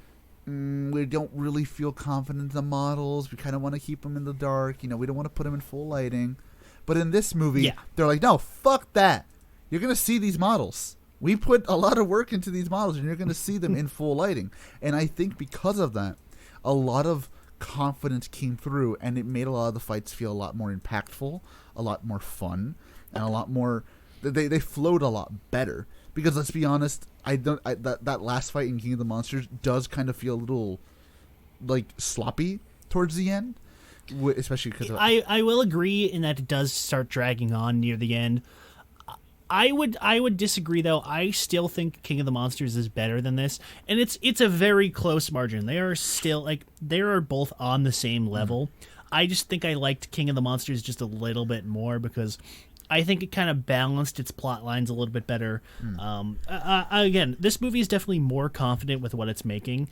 [SPEAKER 2] we don't really feel confident in the models. We kind of want to keep them in the dark. We don't want to put them in full lighting. But in this movie, they're like, no, fuck that. You're going to see these models. We put a lot of work into these models, and you're going to see them in full lighting. And I think because of that, a lot of confidence came through, and it made a lot of the fights feel a lot more impactful, a lot more fun, and a lot more. They flowed a lot better. Because let's be honest, that last fight in King of the Monsters does kind of feel a little like sloppy towards the end, especially because
[SPEAKER 3] I will agree in that it does start dragging on near the end. I would disagree, though. I still think King of the Monsters is better than this, and it's a very close margin. They are still they are both on the same level. I just think I liked King of the Monsters just a little bit more because I think it kind of balanced its plot lines a little bit better. Again, this movie is definitely more confident with what it's making.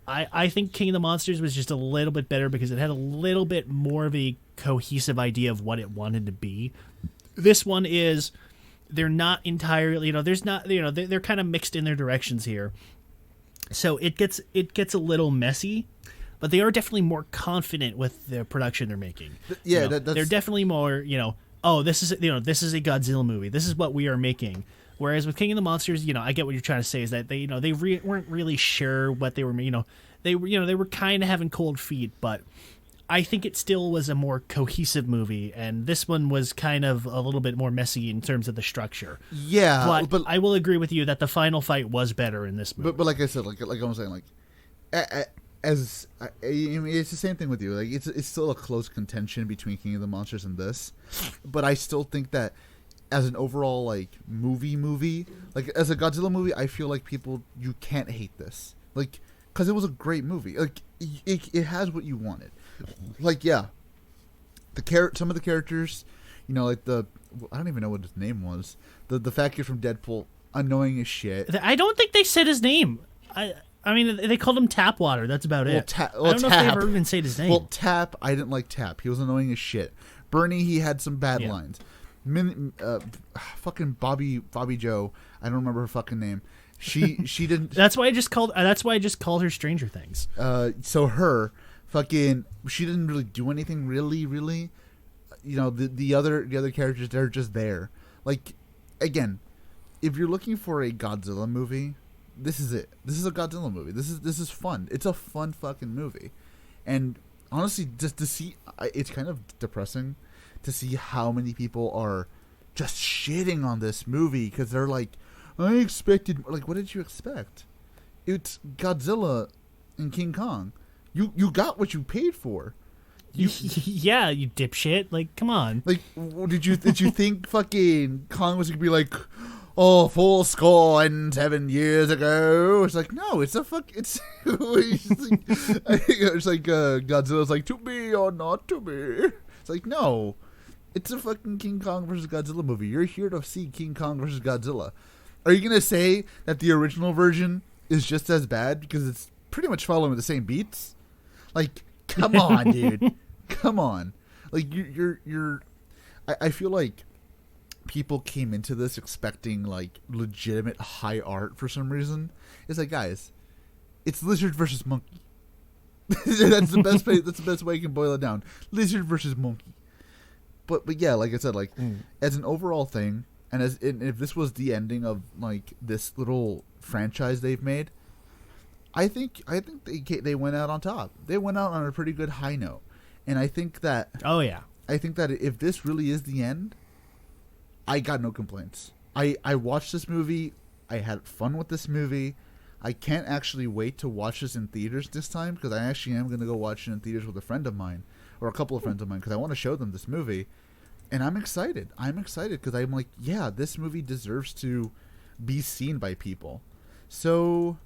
[SPEAKER 3] I think King of the Monsters was just a little bit better because it had a little bit more of a cohesive idea of what it wanted to be. This one is, they're not entirely, there's not, they're kind of mixed in their directions here. So it gets a little messy, but they are definitely more confident with the production they're making.
[SPEAKER 2] Yeah,
[SPEAKER 3] they're definitely more, oh, this is a Godzilla movie. This is what we are making. Whereas with King of the Monsters, I get what you're trying to say is that they weren't really sure what they were, they were kind of having cold feet, but I think it still was a more cohesive movie, and this one was kind of a little bit more messy in terms of the structure.
[SPEAKER 2] Yeah,
[SPEAKER 3] but I will agree with you that the final fight was better in this movie.
[SPEAKER 2] But like I said, like I'm saying, it's the same thing with you. Like it's still a close contention between King of the Monsters and this, but I still think that as an overall like movie, like as a Godzilla movie, I feel like you can't hate this, like because it was a great movie. Like it has what you wanted. Like some of the characters, like I don't even know what his name was. The fat kid from Deadpool, annoying as shit.
[SPEAKER 3] I don't think they said his name. I mean, they called him Tapwater. That's about it. I don't know if they ever even said his name.
[SPEAKER 2] Well, Tap, I didn't like Tap. He was annoying as shit. Bernie, he had some bad lines. Fucking Bobby Joe, I don't remember her fucking name. She didn't.
[SPEAKER 3] That's why I just called her Stranger Things.
[SPEAKER 2] So her fucking, she didn't really do anything really. You know, the other characters, they're just there. Like, again, if you're looking for a Godzilla movie, this is it. This is a Godzilla movie. This is fun. It's a fun fucking movie. And honestly, just to see, it's kind of depressing to see how many people are just shitting on this movie because they're like, I expected, like, what did you expect? It's Godzilla and King Kong. You got what you paid for.
[SPEAKER 3] Yeah, you dipshit. Like, come on.
[SPEAKER 2] Like, did you think fucking Kong was gonna be like, oh, full score and 7 years ago? It's like, no, it's a fuck. It's it's like Godzilla's like, to be or not to be. It's like, no, it's a fucking King Kong versus Godzilla movie. You're here to see King Kong versus Godzilla. Are you gonna say that the original version is just as bad because it's pretty much following the same beats? Like, come on, dude. Come on. Like, you're. I feel like people came into this expecting like legitimate high art for some reason. It's like, guys, it's lizard versus monkey. That's the best way. That's the best way you can boil it down. Lizard versus monkey. But yeah, like I said, like as an overall thing, and if this was the ending of like this little franchise they've made, I think they went out on top. They went out on a pretty good high note, and I think that.
[SPEAKER 3] Oh yeah.
[SPEAKER 2] I think that if this really is the end, I got no complaints. I watched this movie. I had fun with this movie. I can't actually wait to watch this in theaters this time because I actually am going to go watch it in theaters with a friend of mine or a couple of friends of mine because I want to show them this movie. And I'm excited. I'm excited because I'm like, yeah, this movie deserves to be seen by people. So,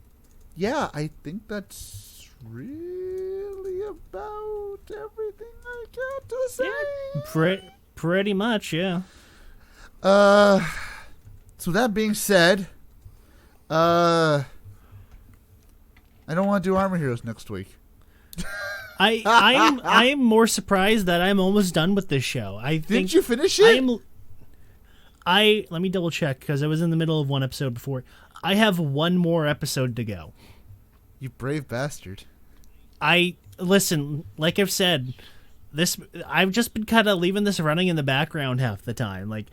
[SPEAKER 2] yeah, I think that's really about everything I got to say.
[SPEAKER 3] Yeah, pretty much, yeah.
[SPEAKER 2] So that being said, I don't want to do Armor Heroes next week.
[SPEAKER 3] I am more surprised that I'm almost done with this show.
[SPEAKER 2] Didn't you finish it?
[SPEAKER 3] Let me double check because I was in the middle of one episode before. I have one more episode to go.
[SPEAKER 2] You brave bastard.
[SPEAKER 3] Listen, like I've said, I've just been kind of leaving this running in the background half the time. Like,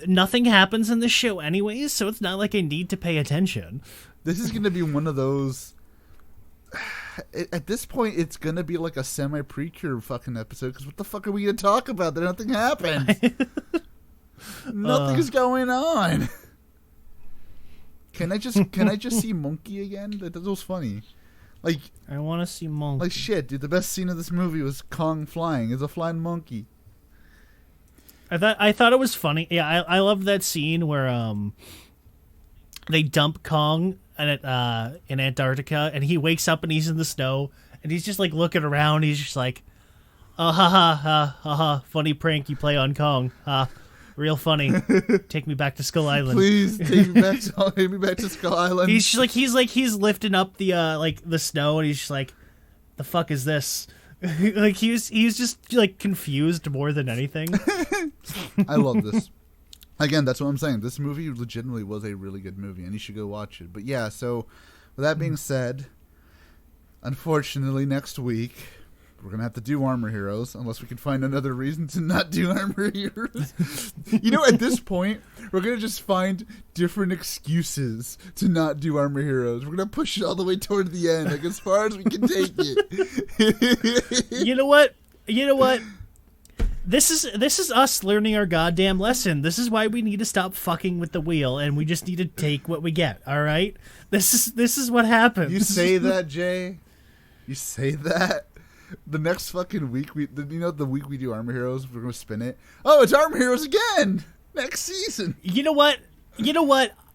[SPEAKER 3] nothing happens in this show anyways, so it's not like I need to pay attention.
[SPEAKER 2] This is going to be one of those... At this point, it's going to be like a semi-precure fucking episode, because what the fuck are we going to talk about? That nothing happens. Nothing's going on. Can I just see Monke again? That was funny. Like,
[SPEAKER 3] I want to see Monke.
[SPEAKER 2] Like, shit, dude, the best scene of this movie was Kong flying. It's a flying monkey.
[SPEAKER 3] I thought it was funny. Yeah, I love that scene where they dump Kong in Antarctica, and he wakes up and he's in the snow, and he's just like looking around. He's just like, ha ha, funny prank you play on Kong, real funny. Take me back to Skull Island,
[SPEAKER 2] please. Take me back to Skull Island.
[SPEAKER 3] He's lifting up the the snow, and he's just like, the fuck is this? Like he's just like confused more than anything.
[SPEAKER 2] I love this. Again, that's what I'm saying. This movie legitimately was a really good movie, and you should go watch it. But yeah, so with that being said, unfortunately, next week we're gonna have to do Armor Heroes unless we can find another reason to not do Armor Heroes. You know, at this point, we're gonna just find different excuses to not do Armor Heroes. We're gonna push it all the way toward the end, like as far as we can take it.
[SPEAKER 3] You know what? This is us learning our goddamn lesson. This is why we need to stop fucking with the wheel, and we just need to take what we get. All right? This is what happens.
[SPEAKER 2] You say that, Jay. You say that. The next fucking week, the week we do Armor Heroes, we're gonna spin it. Oh, it's Armor Heroes again next season.
[SPEAKER 3] You know what?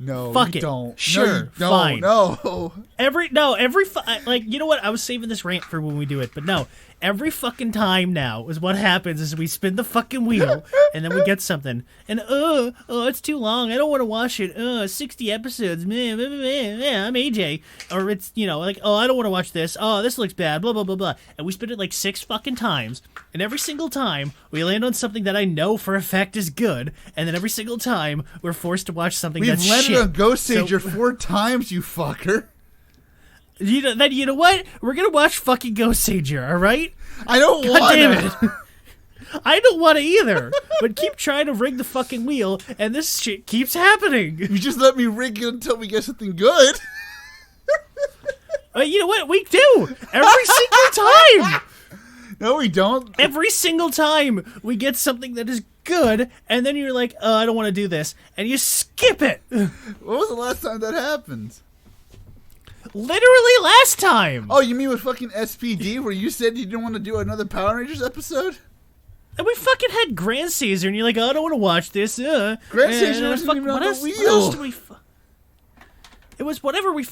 [SPEAKER 2] No,
[SPEAKER 3] fuck it.
[SPEAKER 2] Don't.
[SPEAKER 3] Sure,
[SPEAKER 2] no, you don't.
[SPEAKER 3] fine.
[SPEAKER 2] No.
[SPEAKER 3] You know what? I was saving this rant for when we do it, but no. Every fucking time now is what happens is we spin the fucking wheel and then we get something. And it's too long. I don't want to watch it. 60 episodes. I'm AJ. Or it's, like, I don't want to watch this. Oh, this looks bad. Blah, blah, blah, blah. And we spin it like 6 fucking times. And every single time we land on something that I know for a fact is good. And then every single time we're forced to watch something that's shit.
[SPEAKER 2] rated
[SPEAKER 3] shit.
[SPEAKER 2] on Ghost
[SPEAKER 3] So-
[SPEAKER 2] Sager 4 times, you fucker.
[SPEAKER 3] Then you know what? We're gonna watch fucking Ghost Sager, all right?
[SPEAKER 2] I don't
[SPEAKER 3] God
[SPEAKER 2] want
[SPEAKER 3] damn
[SPEAKER 2] it.
[SPEAKER 3] it. I don't want to either. But keep trying to rig the fucking wheel, and this shit keeps happening.
[SPEAKER 2] You just let me rig it until we get something good.
[SPEAKER 3] You know what? We do every single time.
[SPEAKER 2] No, we don't.
[SPEAKER 3] Every single time we get something that is good, and then you're like, "Oh, I don't want to do this," and you skip it.
[SPEAKER 2] What was the last time that happened?
[SPEAKER 3] Literally last time.
[SPEAKER 2] Oh, you mean with fucking SPD, where you said you didn't want to do another Power Rangers episode?
[SPEAKER 3] And we fucking had Grand Caesar, and you're like, "Oh, I don't want to watch this."
[SPEAKER 2] Grand Caesar wasn't even on the
[SPEAKER 3] What
[SPEAKER 2] wheel.
[SPEAKER 3] else did we? It was whatever we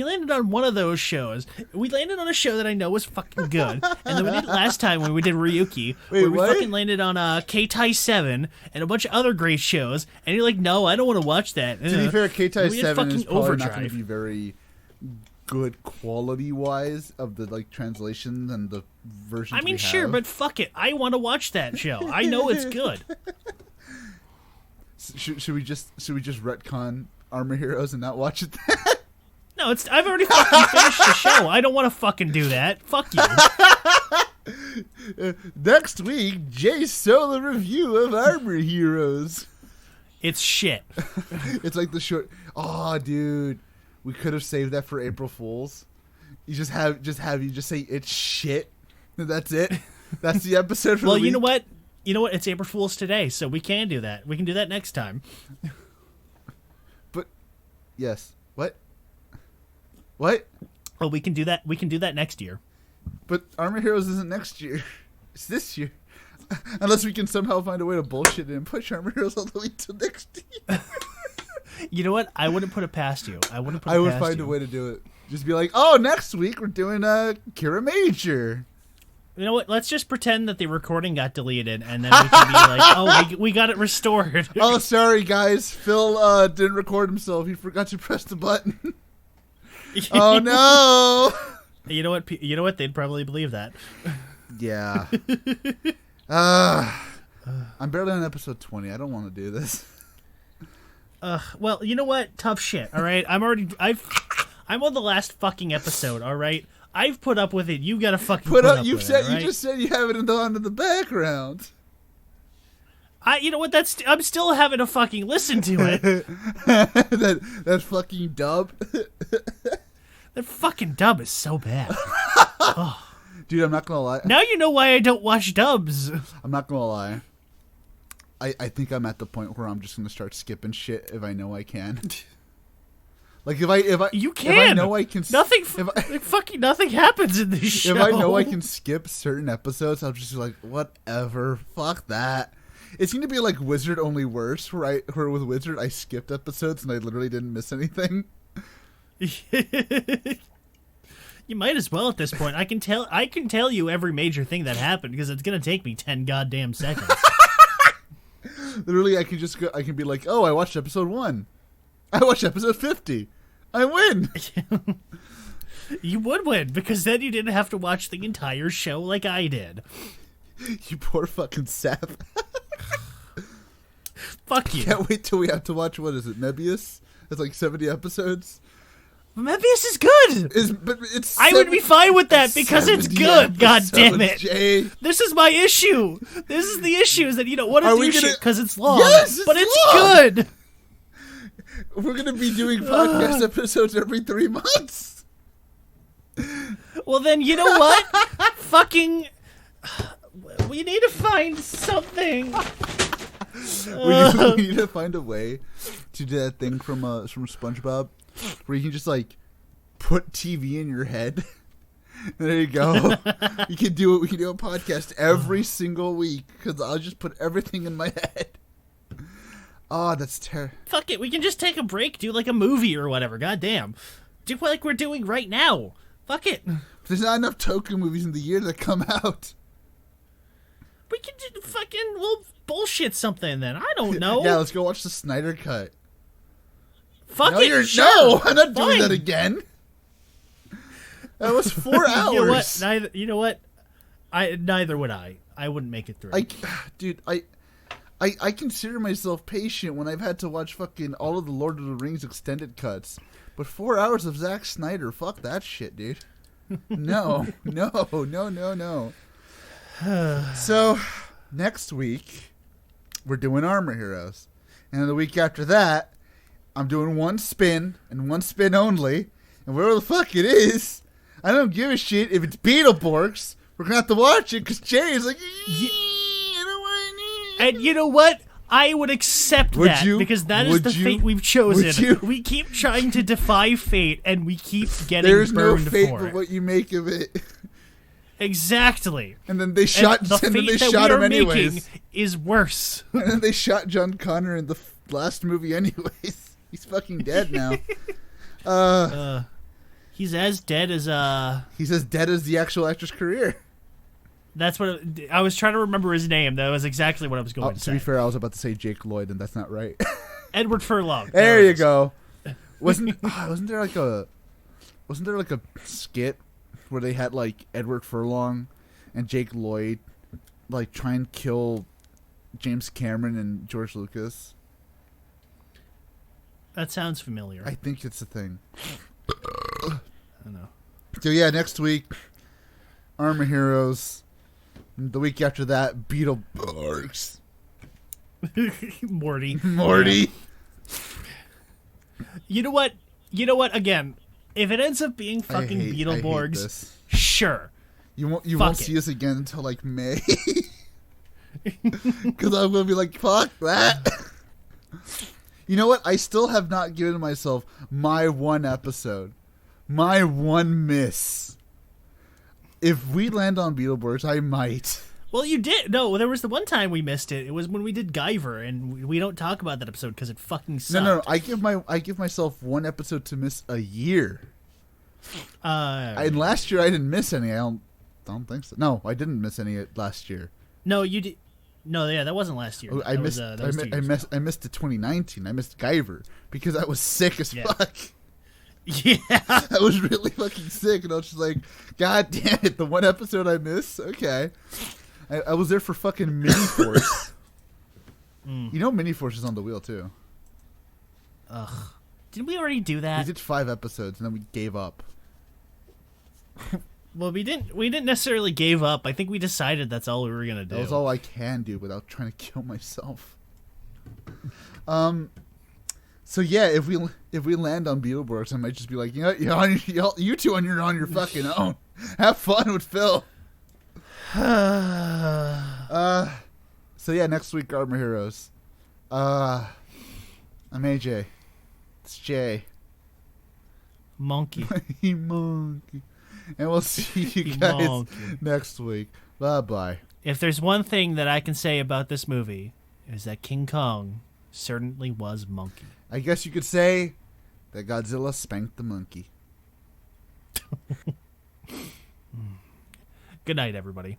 [SPEAKER 3] landed on one of those shows. We landed on a show that I know was fucking good, and then we did last time when we did Ryuki, where we
[SPEAKER 2] what?
[SPEAKER 3] fucking landed on K-Tai 7 and a bunch of other great shows, and you're like, "No, I don't want to watch that."
[SPEAKER 2] To be fair, K-Tai
[SPEAKER 3] We did
[SPEAKER 2] 7 is
[SPEAKER 3] fucking
[SPEAKER 2] probably not going
[SPEAKER 3] Overdrive.
[SPEAKER 2] to be very good quality-wise of the like translation and the versions.
[SPEAKER 3] I mean,
[SPEAKER 2] we
[SPEAKER 3] sure,
[SPEAKER 2] have.
[SPEAKER 3] but fuck it. I want to watch that show. I know it's good.
[SPEAKER 2] Should we just retcon Armor Heroes and not watch it?
[SPEAKER 3] No, I've already fucking finished the show. I don't want to fucking do that. Fuck you.
[SPEAKER 2] Next week, Jay's solo review of Armor Heroes.
[SPEAKER 3] It's shit.
[SPEAKER 2] It's like the short. Oh, dude, we could have saved that for April Fools. You just have you just say it's shit. That's it. That's the episode. For
[SPEAKER 3] Well,
[SPEAKER 2] the
[SPEAKER 3] you
[SPEAKER 2] week.
[SPEAKER 3] know what? You know what? It's April Fool's today, so we can do that. We can do that next time.
[SPEAKER 2] But yes, what? What?
[SPEAKER 3] Well, we can do that. We can do that next year.
[SPEAKER 2] But Armor Heroes isn't next year. It's this year. Unless we can somehow find a way to bullshit it and push Armor Heroes all the way to next year.
[SPEAKER 3] You know what? I wouldn't put it past you. I wouldn't put it
[SPEAKER 2] I would
[SPEAKER 3] past
[SPEAKER 2] find
[SPEAKER 3] you.
[SPEAKER 2] a way to do it. Just be like, oh, next week we're doing Kira Major.
[SPEAKER 3] You know what? Let's just pretend that the recording got deleted, and then we can be like, "Oh, we got it restored."
[SPEAKER 2] Oh, sorry guys. Phil didn't record himself. He forgot to press the button. Oh no.
[SPEAKER 3] You know what? You know what? They'd probably believe that.
[SPEAKER 2] Yeah. I'm barely on episode 20. I don't want to do this.
[SPEAKER 3] Well, you know what? Tough shit. All right, I'm on the last fucking episode. All right, I've put up with it. You gotta fucking
[SPEAKER 2] Put up.
[SPEAKER 3] with
[SPEAKER 2] You
[SPEAKER 3] it,
[SPEAKER 2] said
[SPEAKER 3] all right?
[SPEAKER 2] you just said you have it on in the background.
[SPEAKER 3] You know what? I'm still having to fucking listen to it.
[SPEAKER 2] that fucking dub.
[SPEAKER 3] That fucking dub is so bad.
[SPEAKER 2] Dude, I'm not gonna lie.
[SPEAKER 3] Now you know why I don't watch dubs.
[SPEAKER 2] I'm not gonna lie. I think I'm at the point where I'm just gonna start skipping shit if I know I can. Like if I
[SPEAKER 3] You can.
[SPEAKER 2] If I know I can.
[SPEAKER 3] Nothing.
[SPEAKER 2] If
[SPEAKER 3] Fucking nothing happens in this show.
[SPEAKER 2] I know I can skip certain episodes, I'll just be like, whatever. Fuck that. It's going to be like Wizard, only worse. Where with Wizard I skipped episodes and I literally didn't miss anything.
[SPEAKER 3] You might as well at this point. I can tell you every major thing that happened because it's gonna take me 10 goddamn seconds.
[SPEAKER 2] Literally, I can just go. I can be like, oh, I watched episode 1. I watched episode 50. I win.
[SPEAKER 3] You would win because then you didn't have to watch the entire show like I did.
[SPEAKER 2] You poor fucking sap.
[SPEAKER 3] Fuck you.
[SPEAKER 2] Can't wait till we have to watch, what is it, Mebius? It's like 70 episodes.
[SPEAKER 3] Mebius is good.
[SPEAKER 2] But it's
[SPEAKER 3] I would be fine with that because it's
[SPEAKER 2] 70
[SPEAKER 3] good. God
[SPEAKER 2] episodes,
[SPEAKER 3] damn it.
[SPEAKER 2] Jay.
[SPEAKER 3] This is my issue. This is the issue is that you don't want to
[SPEAKER 2] Are
[SPEAKER 3] do
[SPEAKER 2] we
[SPEAKER 3] shit
[SPEAKER 2] gonna-
[SPEAKER 3] because it's long.
[SPEAKER 2] Yes, it's
[SPEAKER 3] but it's
[SPEAKER 2] long.
[SPEAKER 3] good.
[SPEAKER 2] We're going to be doing podcast episodes every 3 months.
[SPEAKER 3] Well, then you know what? Fucking. We need to find something.
[SPEAKER 2] We need to find a way to do that thing from SpongeBob where you can just like put TV in your head. There you go. You can do it. We can do a podcast every single week because I'll just put everything in my head. Oh, that's terrible.
[SPEAKER 3] Fuck it. We can just take a break, do like a movie or whatever. God damn. Do like we're doing right now. Fuck it.
[SPEAKER 2] There's not enough Toku movies in the year that come out.
[SPEAKER 3] We can just fucking we'll bullshit something then. I don't know.
[SPEAKER 2] Yeah, let's go watch the Snyder Cut.
[SPEAKER 3] Fuck
[SPEAKER 2] No,
[SPEAKER 3] it. Sure.
[SPEAKER 2] no, I'm not doing
[SPEAKER 3] Fine.
[SPEAKER 2] that again. That was 4 hours.
[SPEAKER 3] You know what? Neither would I. I wouldn't make it through.
[SPEAKER 2] I consider myself patient when I've had to watch fucking all of the Lord of the Rings extended cuts. But 4 hours of Zack Snyder, fuck that shit, dude. No. So, next week, we're doing Armor Heroes. And the week after that, I'm doing one spin, and one spin only. And whatever the fuck it is, I don't give a shit if it's Beetleborgs. We're going to have to watch it, because Jay is like, I don't want to.
[SPEAKER 3] And you know what? I would accept that because that is the fate we've chosen. We keep trying to defy fate, and we keep getting
[SPEAKER 2] There's
[SPEAKER 3] burned
[SPEAKER 2] no fate
[SPEAKER 3] for
[SPEAKER 2] but
[SPEAKER 3] it.
[SPEAKER 2] what you make of it.
[SPEAKER 3] Exactly.
[SPEAKER 2] And then they shot.
[SPEAKER 3] And the
[SPEAKER 2] and then they
[SPEAKER 3] fate that
[SPEAKER 2] shot
[SPEAKER 3] we
[SPEAKER 2] him
[SPEAKER 3] are
[SPEAKER 2] anyways.
[SPEAKER 3] making is worse.
[SPEAKER 2] And then they shot John Connor in the last movie anyways. He's fucking dead now.
[SPEAKER 3] He's as dead as
[SPEAKER 2] He's as dead as the actual actor's career.
[SPEAKER 3] That's what I was trying to remember his name. That was exactly what I was going to say.
[SPEAKER 2] To be fair, I was about to say Jake Lloyd, and that's not right.
[SPEAKER 3] Edward Furlong.
[SPEAKER 2] There you go. Wasn't there like a skit where they had like Edward Furlong and Jake Lloyd like try and kill James Cameron and George Lucas?
[SPEAKER 3] That sounds familiar.
[SPEAKER 2] I think it's a thing.
[SPEAKER 3] I don't know.
[SPEAKER 2] So yeah, next week, Armor Heroes. The week after that, Beetleborgs.
[SPEAKER 3] Morty.
[SPEAKER 2] Yeah.
[SPEAKER 3] You know what? Again, if it ends up being fucking Beetleborgs, sure.
[SPEAKER 2] You won't see us again until like May. Because I'm gonna be like, fuck that. You know what? I still have not given myself my one episode, my one miss. If we land on Beetleborgs, I might.
[SPEAKER 3] Well, you did. No, there was the one time we missed it. It was when we did Guyver, and we don't talk about that episode because it fucking sucked.
[SPEAKER 2] No. I give myself one episode to miss a year. And last year I didn't miss any. I don't think so. No, I didn't miss any last year.
[SPEAKER 3] No, you did. No, yeah, that wasn't last year.
[SPEAKER 2] I missed it 2019. I missed Guyver because I was sick as fuck.
[SPEAKER 3] Yeah.
[SPEAKER 2] I was really fucking sick, and I was just like, God damn it, the one episode I missed? Okay. I was there for fucking Mini Force. You know Mini Force is on the wheel, too.
[SPEAKER 3] Ugh. Didn't we already do that?
[SPEAKER 2] We did 5 episodes, and then we gave up.
[SPEAKER 3] Well, we didn't necessarily give up. I think we decided that's all we were going to do.
[SPEAKER 2] That was all I can do without trying to kill myself. So yeah, if we land on Beetleborgs, I might just be like, you know, you two on your fucking own. Have fun with Phil. So yeah, next week Armor Heroes. I'm AJ. It's Jay.
[SPEAKER 3] Monkey.
[SPEAKER 2] Monkey. And we'll see you guys next week. Bye bye.
[SPEAKER 3] If there's one thing that I can say about this movie, is that King Kong certainly was monkey.
[SPEAKER 2] I guess you could say that Godzilla spanked the monkey.
[SPEAKER 3] Good night, everybody.